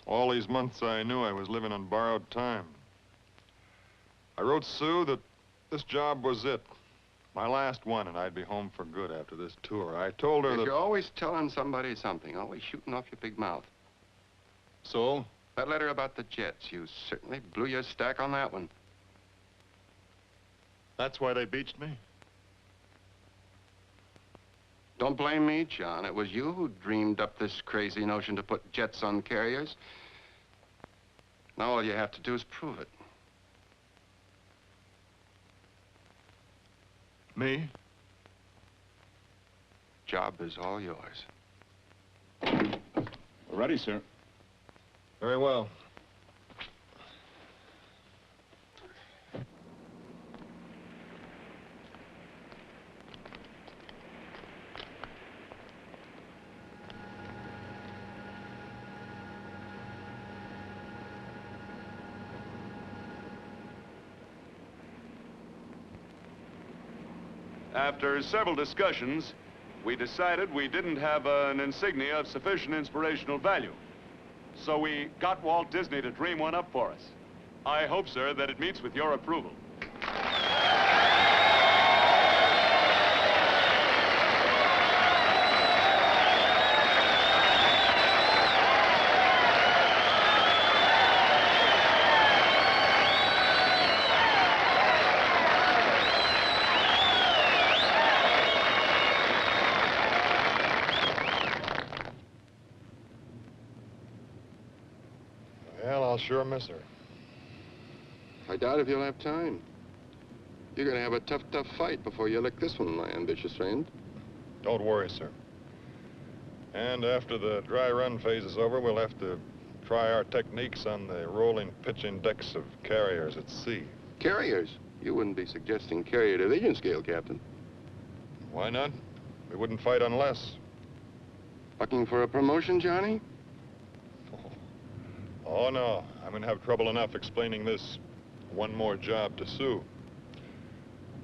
All these months I knew I was living on borrowed time. I wrote Sue that this job was it. My last one, and I'd be home for good after this tour. I told her that... You're always telling somebody something, always shooting off your big mouth. So? That letter about the jets, you certainly blew your stack on that one. That's why they beached me? Don't blame me, John. It was you who dreamed up this crazy notion to put jets on carriers. Now all you have to do is prove it. Me? Job is all yours. Ready, sir. Very well. After several discussions, we decided we didn't have an insignia of sufficient inspirational value. So we got Walt Disney to dream one up for us. I hope, sir, that it meets with your approval. Well, I'll sure miss her. I doubt if you'll have time. You're gonna have a tough fight before you lick this one, my ambitious friend. Don't worry, sir. And after the dry run phase is over, we'll have to try our techniques on the rolling pitching decks of carriers at sea. Carriers? You wouldn't be suggesting carrier division scale, Captain. Why not? We wouldn't fight unless. Looking for a promotion, Johnny? Oh, no. I'm gonna have trouble enough explaining this one more job to Sue.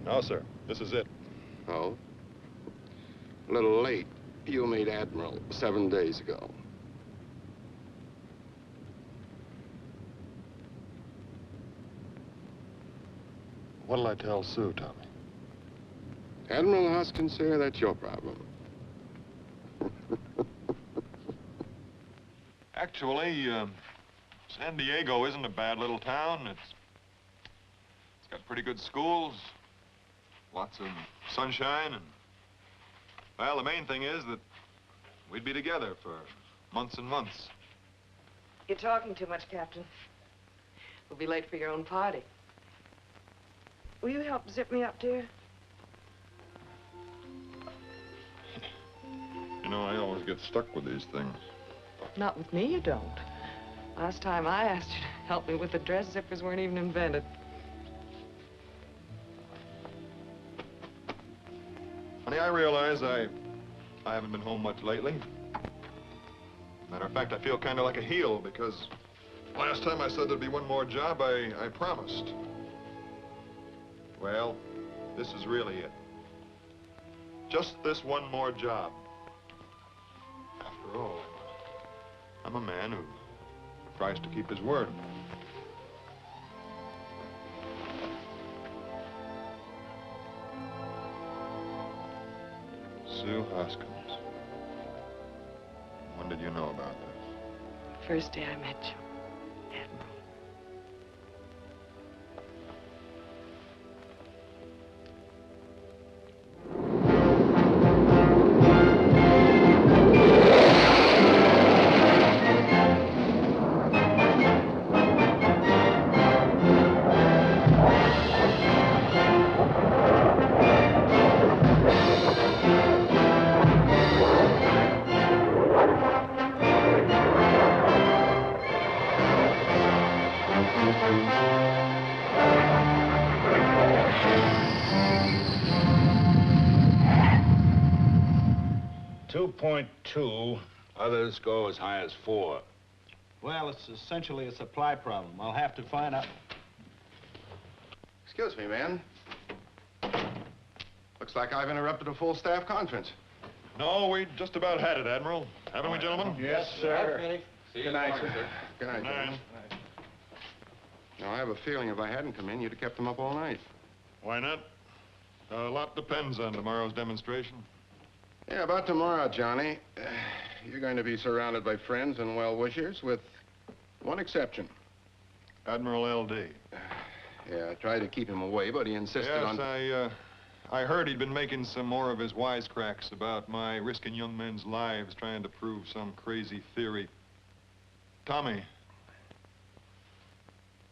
No, sir. This is it. Oh? A little late. You made Admiral 7 days ago. What'll I tell Sue, Tommy? Admiral Hoskins, sir, that's your problem. Actually, San Diego isn't a bad little town. It's got pretty good schools, lots of sunshine, and, well, the main thing is that we'd be together for months and months. You're talking too much, Captain. We'll be late for your own party. Will you help zip me up, dear? You know, I always get stuck with these things. Not with me, you don't. Last time I asked you to help me with the dress, zippers weren't even invented. Honey, I realize I haven't been home much lately. Matter of fact, I feel kind of like a heel because last time I said there'd be one more job, I promised. Well, this is really it. Just this one more job. After all, I'm a man who tries to keep his word. Sue Hoskins. When did you know about this? First day I met you, Admiral. .2. Others go as high as 4. Well, it's essentially a supply problem. I'll have to find out. Excuse me, man. Looks like I've interrupted a full staff conference. No, we just about had it, Admiral. Haven't we, gentlemen? Yes, sir. See you tonight, sir. Good night, gentlemen. Now, I have a feeling if I hadn't come in, you'd have kept them up all night. Why not? A lot depends on tomorrow's demonstration. Yeah, about tomorrow, Johnny. You're going to be surrounded by friends and well-wishers, with one exception. Admiral L.D. Yeah, I tried to keep him away, but he insisted on... Yes, I heard he'd been making some more of his wisecracks about my risking young men's lives trying to prove some crazy theory. Tommy,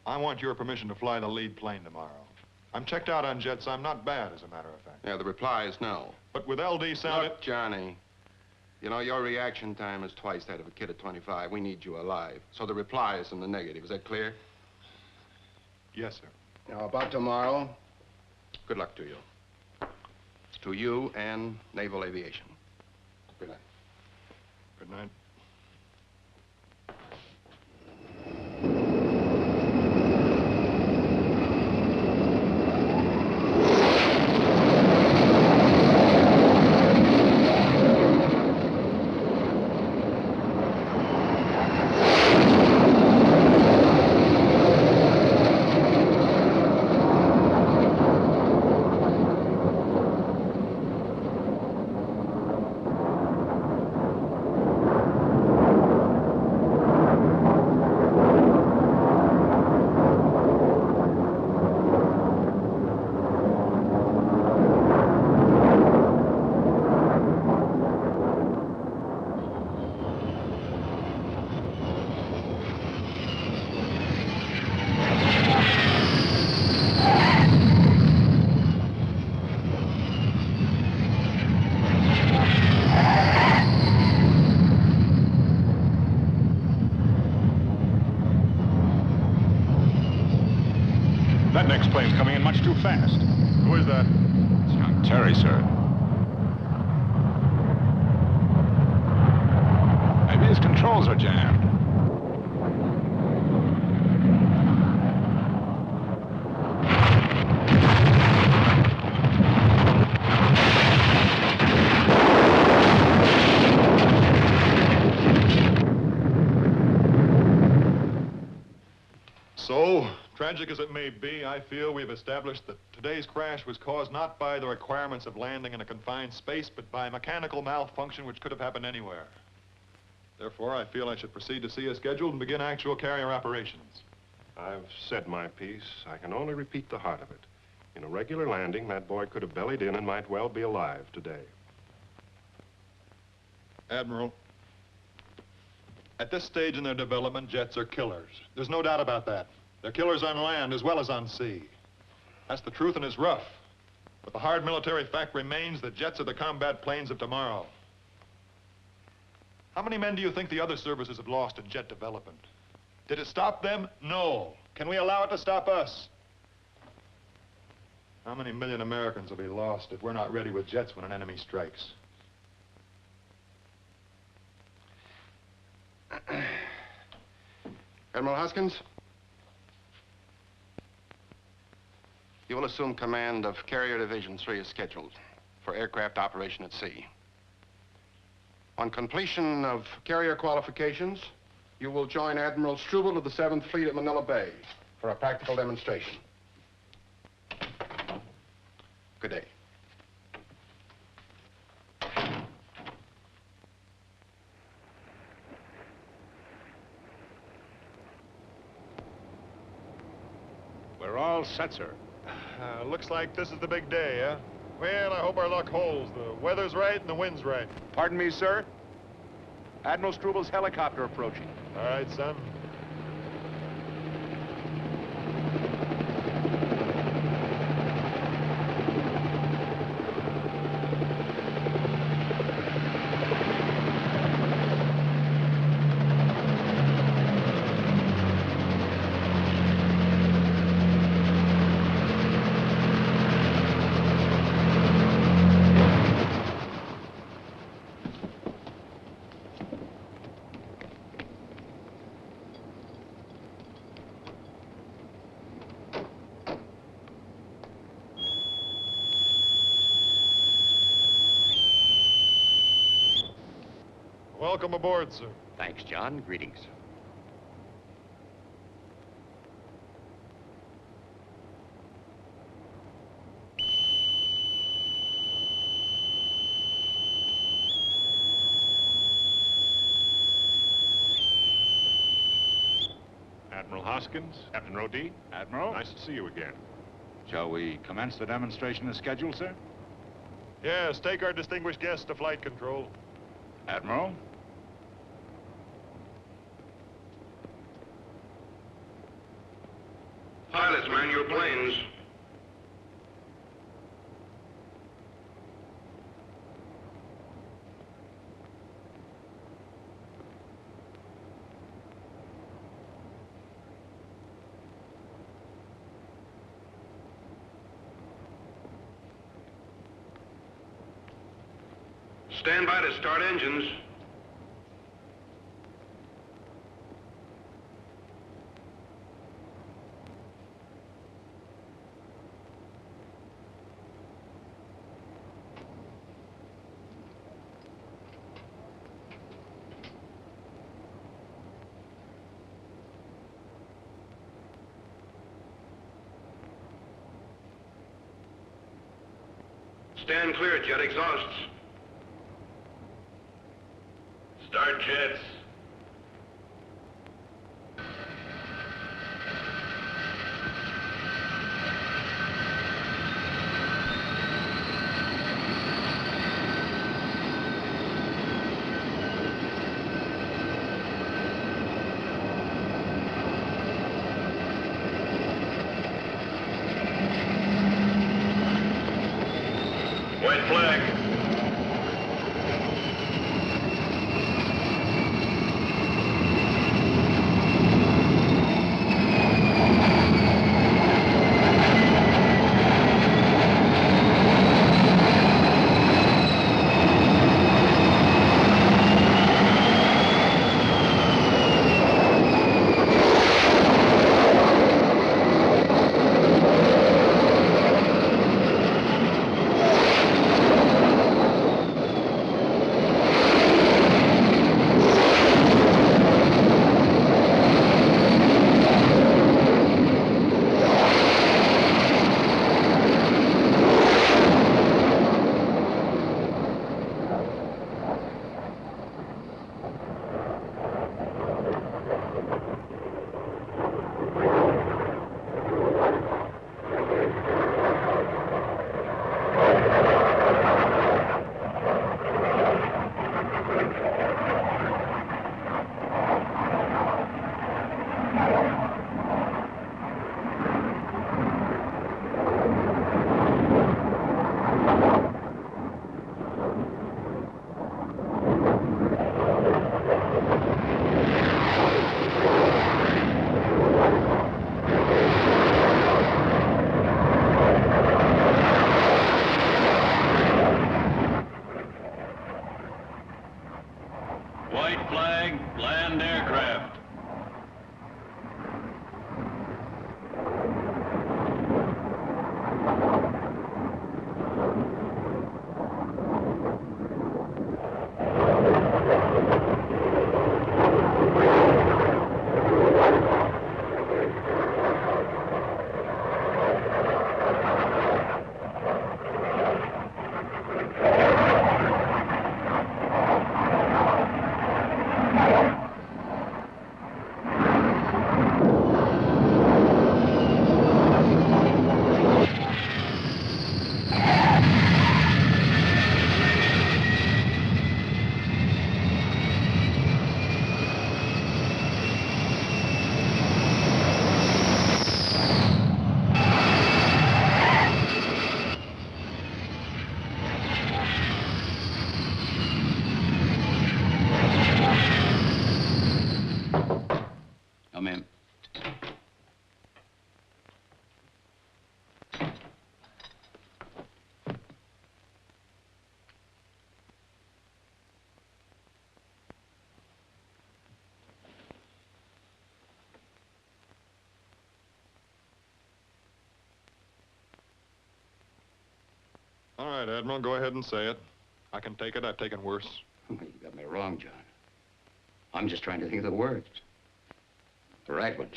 I want your permission to fly the lead plane tomorrow. I'm checked out on jets. I'm not bad, as a matter of fact. Yeah, the reply is no. But with LD sounded... Look, Johnny, you know, your reaction time is twice that of a kid at 25. We need you alive. So the reply is in the negative. Is that clear? Yes, sir. Now, about tomorrow, good luck to you. To you and Naval Aviation. Good night. Good night. That next plane's coming in much too fast. Who is that? It's young Terry, sir. Maybe his controls are jammed. So, Tragic as it may be, I feel we've established that today's crash was caused not by the requirements of landing in a confined space, but by mechanical malfunction which could have happened anywhere. Therefore, I feel I should proceed to see a schedule and begin actual carrier operations. I've said my piece. I can only repeat the heart of it. In a regular landing, that boy could have bellied in and might well be alive today. Admiral, at this stage in their development, jets are killers. There's no doubt about that. They're killers on land as well as on sea. That's the truth and it's rough. But the hard military fact remains that jets are the combat planes of tomorrow. How many men do you think the other services have lost in jet development? Did it stop them? No. Can we allow it to stop us? How many million Americans will be lost if we're not ready with jets when an enemy strikes? Admiral Hoskins, you will assume command of Carrier Division 3 as scheduled for aircraft operation at sea. On completion of carrier qualifications, you will join Admiral Struble of the 7th Fleet at Manila Bay for a practical demonstration. Good day. We're all set, sir. Looks like this is the big day, huh? Well, I hope our luck holds. The weather's right and the wind's right. Pardon me, sir? Admiral Strubel's helicopter approaching. All right, son. Welcome aboard, sir. Thanks, John. Greetings. Admiral Hoskins, Captain Rodin. Admiral. Nice to see you again. Shall we commence the demonstration as scheduled, sir? Yes, take our distinguished guest to flight control. Admiral? Pilots, man your planes. Stand by to start engines. Stand clear, jet exhausts. Start jets. White flag. right, Admiral, go ahead and say it. I can take it. I've taken worse. You got me wrong, John. I'm just trying to think of the words. The right ones.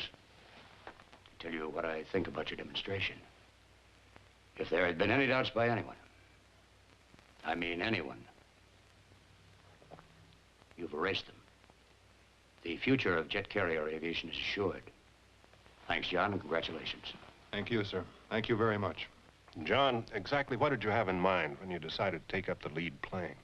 Tell you what I think about your demonstration. If there had been any doubts by anyone, I mean anyone, you've erased them. The future of jet carrier aviation is assured. Thanks, John, and congratulations. Thank you, sir. Thank you very much. John, exactly what did you have in mind when you decided to take up the lead plane?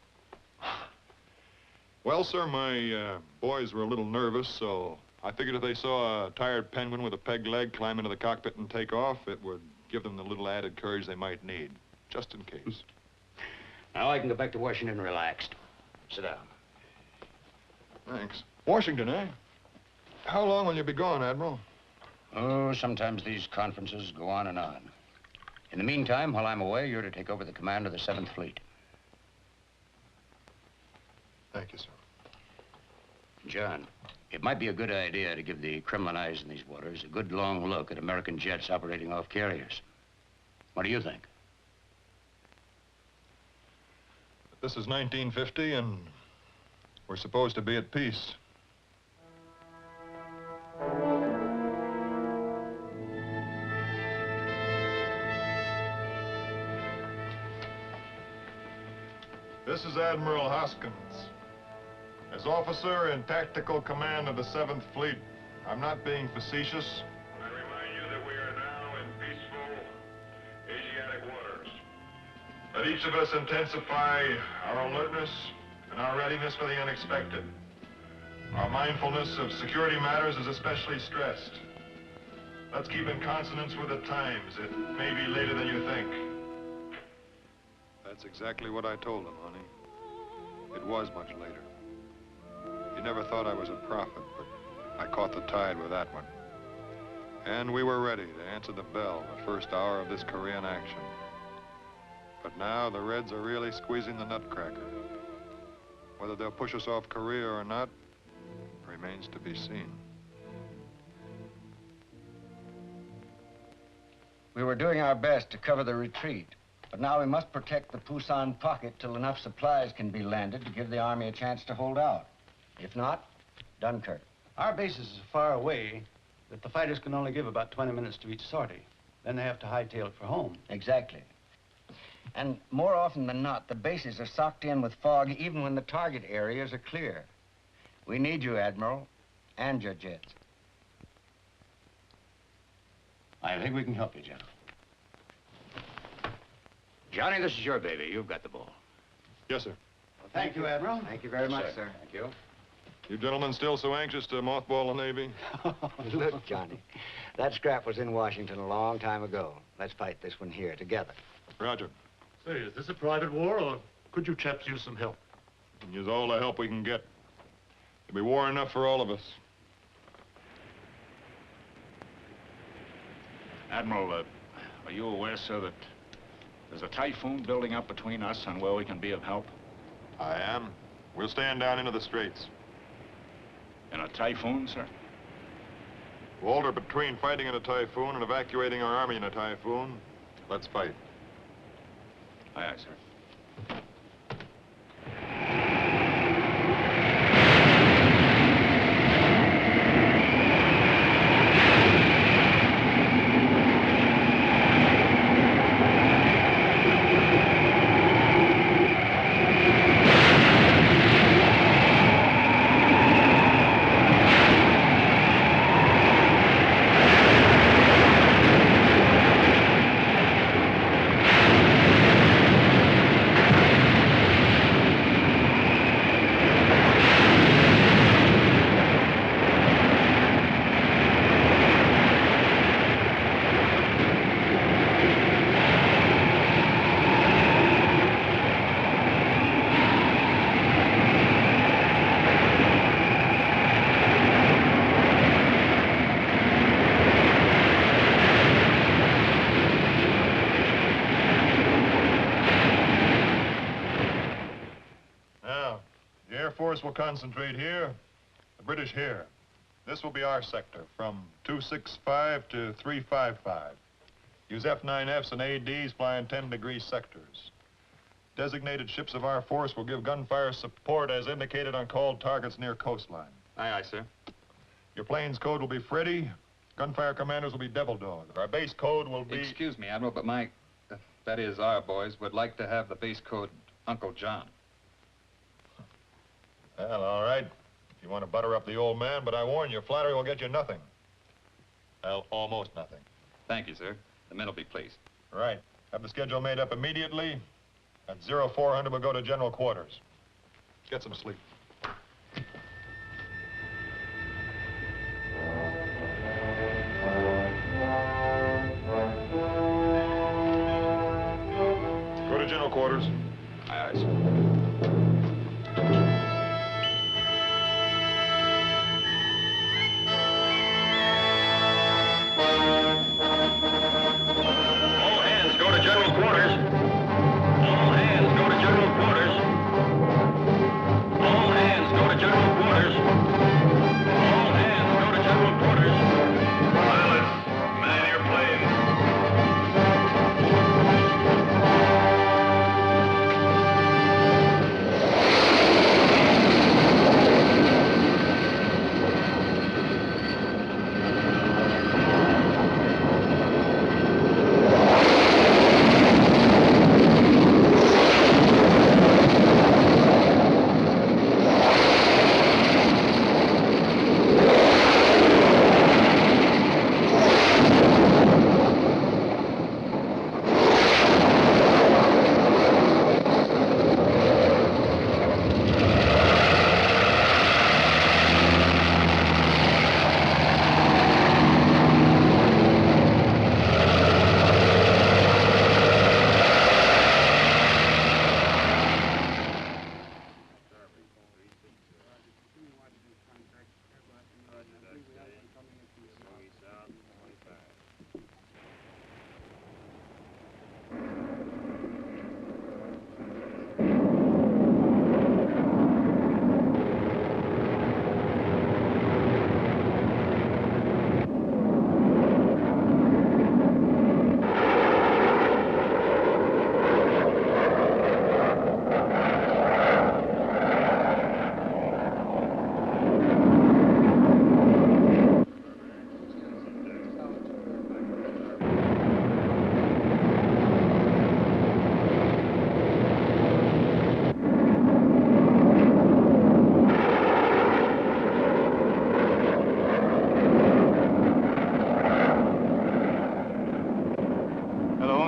Well, sir, my boys were a little nervous, so I figured if they saw a tired penguin with a peg leg climb into the cockpit and take off, it would give them the little added courage they might need, just in case. Now I can go back to Washington relaxed. Sit down. Thanks. Washington, eh? How long will you be gone, Admiral? Oh, sometimes these conferences go on and on. In the meantime, while I'm away, you're to take over the command of the 7th Fleet. Thank you, sir. John, it might be a good idea to give the criminal eyes in these waters a good long look at American jets operating off carriers. What do you think? This is 1950, and we're supposed to be at peace. This is Admiral Hoskins. As officer in tactical command of the 7th Fleet, I'm not being facetious. I remind you that we are now in peaceful Asiatic waters. Let each of us intensify our alertness and our readiness for the unexpected. Our mindfulness of security matters is especially stressed. Let's keep in consonance with the times. It may be later than you think. That's exactly what I told him, honey. It was much later. You never thought I was a prophet, but I caught the tide with that one. And we were ready to answer the bell the first hour of this Korean action. But now the Reds are really squeezing the nutcracker. Whether they'll push us off Korea or not remains to be seen. We were doing our best to cover the retreat, but now we must protect the Pusan pocket till enough supplies can be landed to give the Army a chance to hold out. If not, Dunkirk. Our base is so far away that the fighters can only give about 20 minutes to each sortie. Then they have to hightail it for home. Exactly. And more often than not, the bases are socked in with fog even when the target areas are clear. We need you, Admiral, and your jets. I think we can help you, General. Johnny, this is your baby. You've got the ball. Yes, sir. Well, thank you, Admiral. Thank you very much, sir. Thank you. You gentlemen still so anxious to mothball the Navy? Look, Johnny, that scrap was in Washington a long time ago. Let's fight this one here together. Roger. Say, is this a private war, or could you chaps use some help? We can use all the help we can get. There'll be war enough for all of us. Admiral, are you aware, sir, that there's a typhoon building up between us and where we can be of help? I am. We'll stand down into the straits. In a typhoon, sir? Walter, between fighting in a typhoon and evacuating our army in a typhoon, let's fight. Aye, aye, sir. Will concentrate here, the British here. This will be our sector, from 265 to 355. Use F9Fs and ADs flying 10-degree sectors. Designated ships of our force will give gunfire support as indicated on called targets near coastline. Aye, aye, sir. Your plane's code will be Freddy. Gunfire commanders will be Devil Dog. Our base code will be... Excuse me, Admiral, but that is, our boys would like to have the base code Uncle John. Well, all right. If you want to butter up the old man, but I warn you, flattery will get you nothing. Well, almost nothing. Thank you, sir. The men will be pleased. Right. Have the schedule made up immediately. At 0400, we'll go to general quarters. Get some sleep. Go to general quarters. Aye, aye, sir. Go to general quarters. All hands go to general quarters. All hands go to general quarters. All hands go to general quarters. Pilots, man your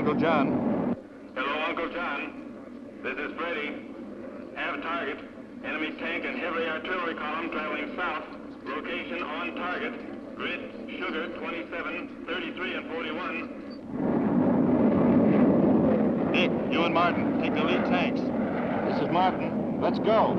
Uncle John. Hello, Uncle John. This is Freddy. Have target. Enemy tank and heavy artillery column traveling south. Location on target. Grid, Sugar, 27, 33, and 41. Dick, you and Martin, take the lead tanks. This is Martin. Let's go.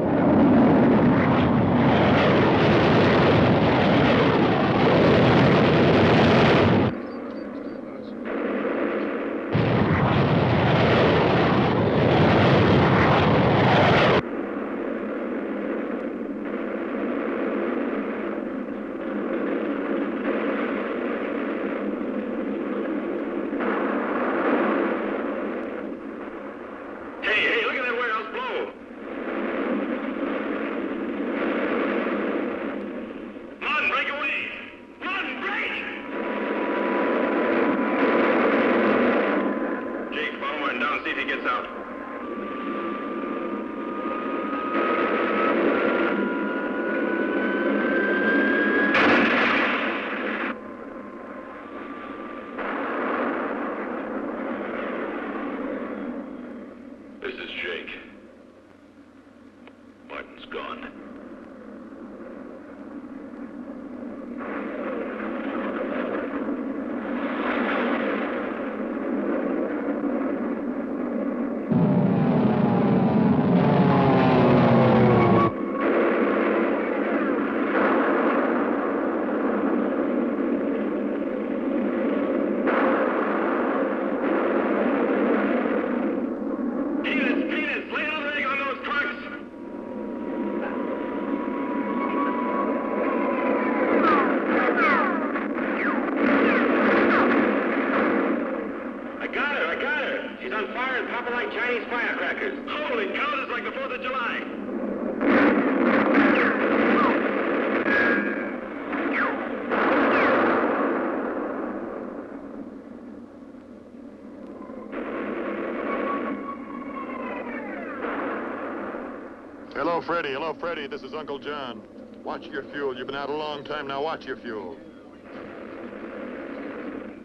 Freddie. Hello, Freddie. This is Uncle John. Watch your fuel. You've been out a long time now. Watch your fuel.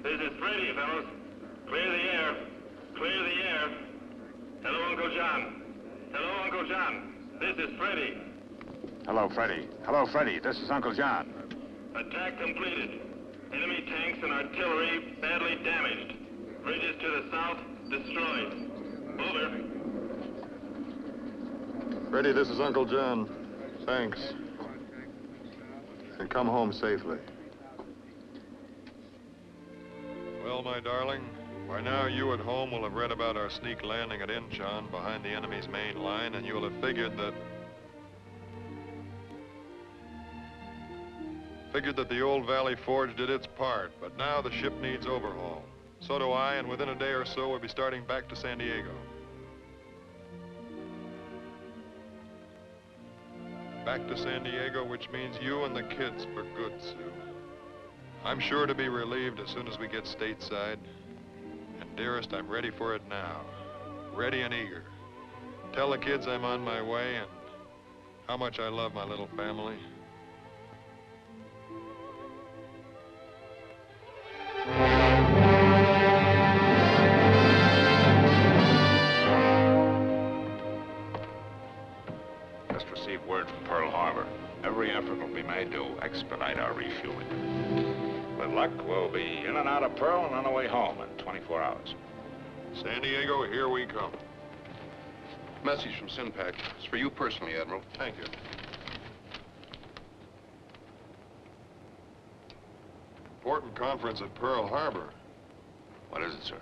This is Freddie, fellows. Clear the air. Clear the air. Hello, Uncle John. Hello, Uncle John. This is Freddie. Hello, Freddie. Hello, Freddie. This is Uncle John. Attack completed. Enemy tanks and artillery badly damaged. Bridges to the south destroyed. Over. Freddie, this is Uncle John. Thanks. And come home safely. Well, my darling, by now you at home will have read about our sneak landing at Inchon behind the enemy's main line, and you will have figured that the old Valley Forge did its part, but now the ship needs overhaul. So do I, and within a day or so, we'll be starting back to San Diego. Back to San Diego, which means you and the kids for good, Sue. I'm sure to be relieved as soon as we get stateside. And dearest, I'm ready for it now. Ready and eager. Tell the kids I'm on my way and how much I love my little family. Just received word from Pearl Harbor. Every effort will be made to expedite our refueling. With luck, we'll be in and out of Pearl and on our way home in 24 hours. San Diego, here we come. Message from Sinpak. It's for you personally, Admiral. Thank you. Important conference at Pearl Harbor. What is it, sir?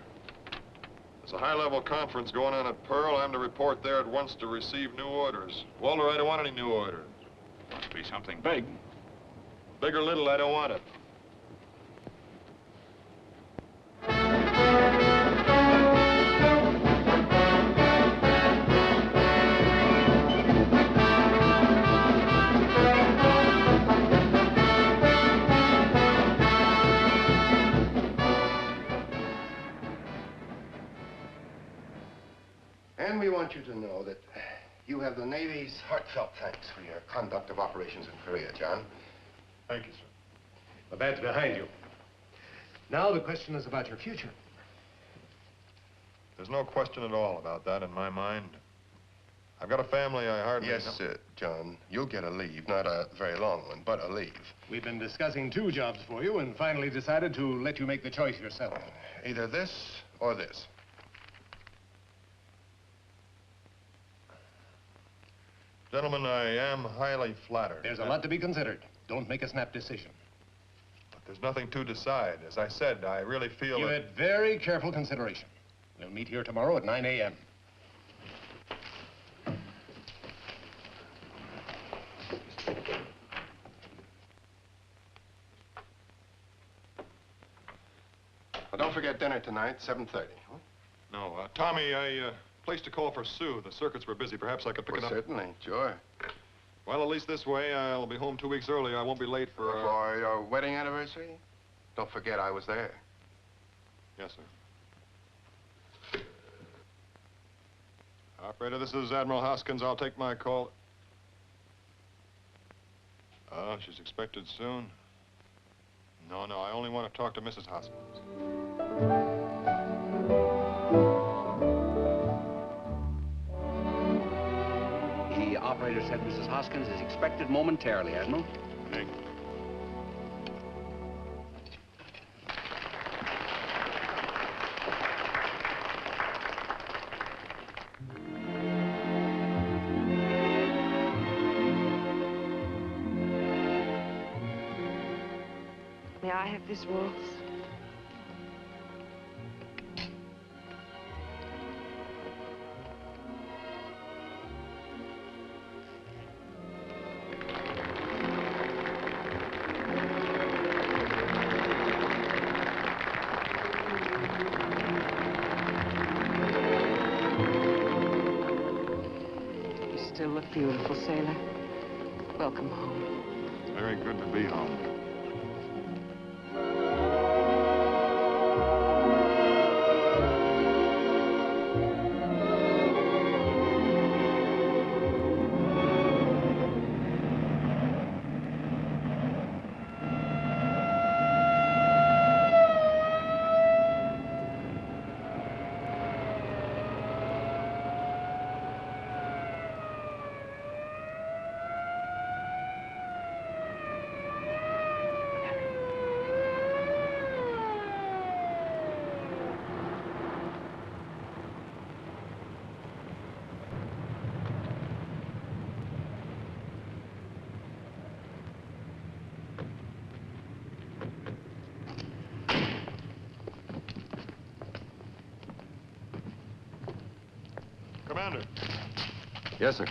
There's a high-level conference going on at Pearl. I'm to report there at once to receive new orders. Walter, I don't want any new orders. Must be something big. Big or little, I don't want it. And we want you to know that you have the Navy's heartfelt thanks for your conduct of operations in Korea, John. Thank you, sir. The bad's behind you. Now the question is about your future. There's no question at all about that in my mind. I've got a family I hardly know. Yes, John. You'll get a leave, not a very long one, but a leave. We've been discussing 2 jobs for you and finally decided to let you make the choice yourself. Either this or this. Gentlemen, I am highly flattered. There's a lot to be considered. Don't make a snap decision. But there's nothing to decide. As I said, I really feel You had very careful consideration. We'll meet here tomorrow at 9 a.m. Well, don't forget dinner tonight, 7:30. Huh? No, Tommy, I placed a call for Sue. The circuits were busy. Perhaps I could pick it up. Certainly, sure. Well, at least this way, I'll be home 2 weeks early. I won't be late for... For your wedding anniversary? Don't forget I was there. Yes, sir. Operator, this is Admiral Hoskins. I'll take my call. Oh, she's expected soon. No, I only want to talk to Mrs. Hoskins. The operator said Mrs. Hoskins is expected momentarily, Admiral. Thank you. May I have this waltz? You still look beautiful, sailor. Welcome home. Very good to be home. Commander. Yes, sir.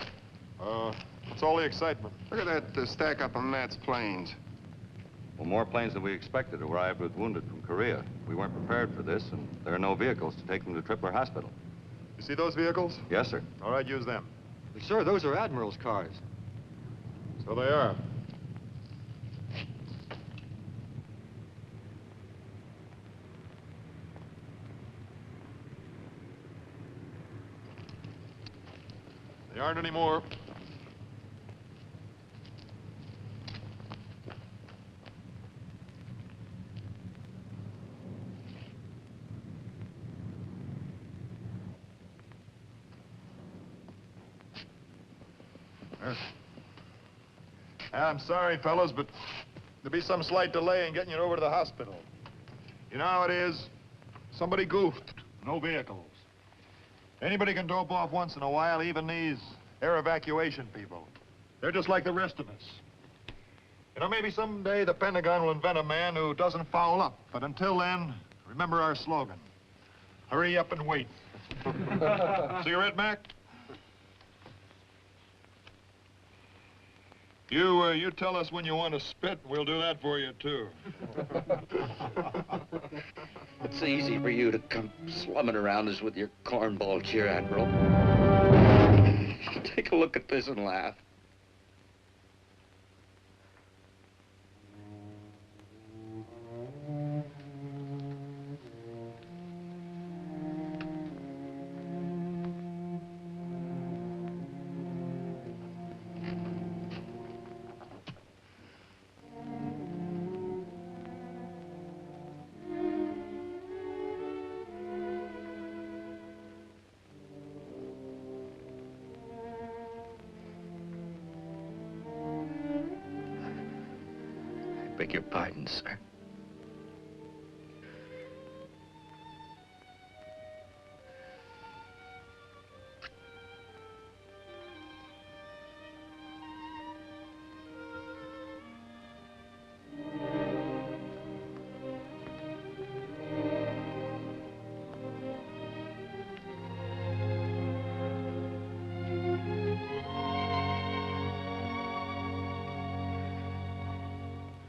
What's all the excitement? Look at that stack up of Matt's planes. Well, more planes than we expected arrived with wounded from Korea. We weren't prepared for this, and there are no vehicles to take them to Tripler Hospital. You see those vehicles? Yes, sir. All right, use them. Sir, those are Admiral's cars. So they are. They aren't anymore. I'm sorry, fellas, but there'll be some slight delay in getting you over to the hospital. You know how it is? Somebody goofed. No vehicles. Anybody can dope off once in a while, even these air evacuation people. They're just like the rest of us. You know, maybe someday the Pentagon will invent a man who doesn't foul up. But until then, remember our slogan. Hurry up and wait. Cigarette, Mac? You tell us when you want to spit, and we'll do that for you, too. It's easy for you to come slumming around us with your cornball cheer, Admiral. Take a look at this and laugh. Beg your pardon, sir.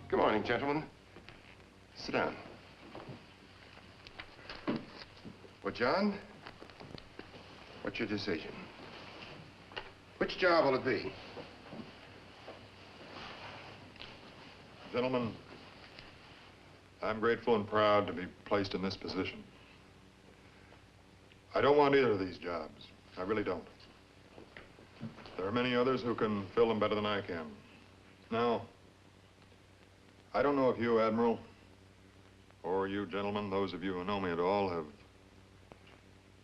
Good morning, gentlemen. Sit down. Well, John, what's your decision? Which job will it be? Gentlemen, I'm grateful and proud to be placed in this position. I don't want either of these jobs. I really don't. There are many others who can fill them better than I can. Now, I don't know if you, Admiral, or you gentlemen, those of you who know me at all, have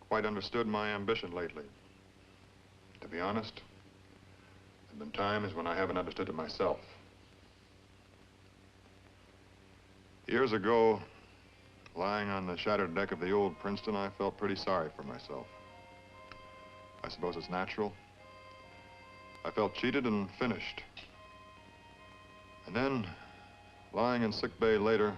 quite understood my ambition lately. To be honest, there have been times when I haven't understood it myself. Years ago, lying on the shattered deck of the old Princeton, I felt pretty sorry for myself. I suppose it's natural. I felt cheated and finished. And then, lying in sick bay later,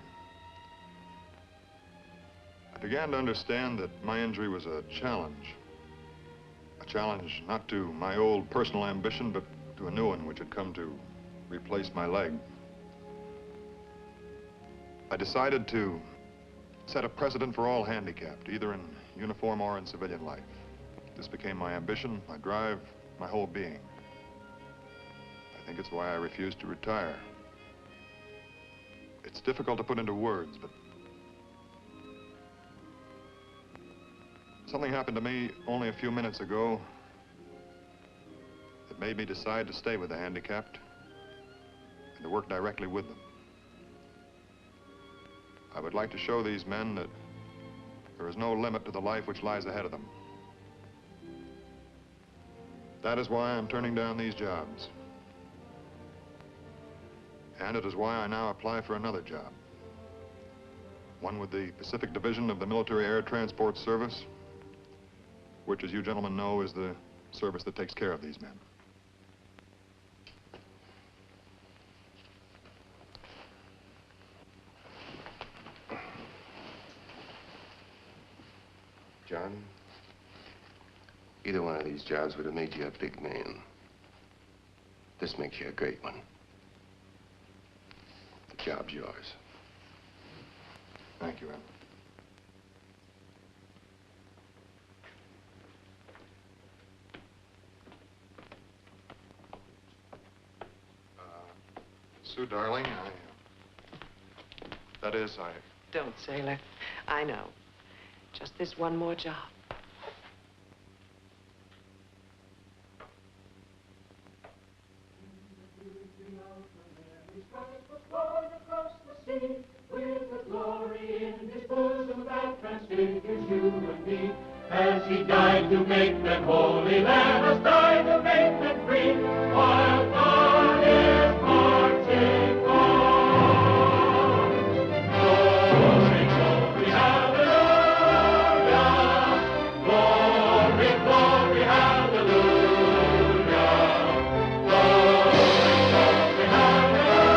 I began to understand that my injury was a challenge. A challenge not to my old personal ambition, but to a new one which had come to replace my leg. I decided to set a precedent for all handicapped, either in uniform or in civilian life. This became my ambition, my drive, my whole being. I think it's why I refused to retire. It's difficult to put into words, but something happened to me only a few minutes ago that made me decide to stay with the handicapped and to work directly with them. I would like to show these men that there is no limit to the life which lies ahead of them. That is why I'm turning down these jobs. And it is why I now apply for another job. One with the Pacific Division of the Military Air Transport Service, which, as you gentlemen know, is the service that takes care of these men. John, Either one of these jobs would have made you a big man. This makes you a great one. The job's yours. Thank you, Em. Sue, darling, that is, Don't, sailor. I know. Just this one more job. As he died to make them holy, let us die to make them free, while God is marching on. Glory, glory, hallelujah. Glory, glory, hallelujah. Glory, glory, hallelujah.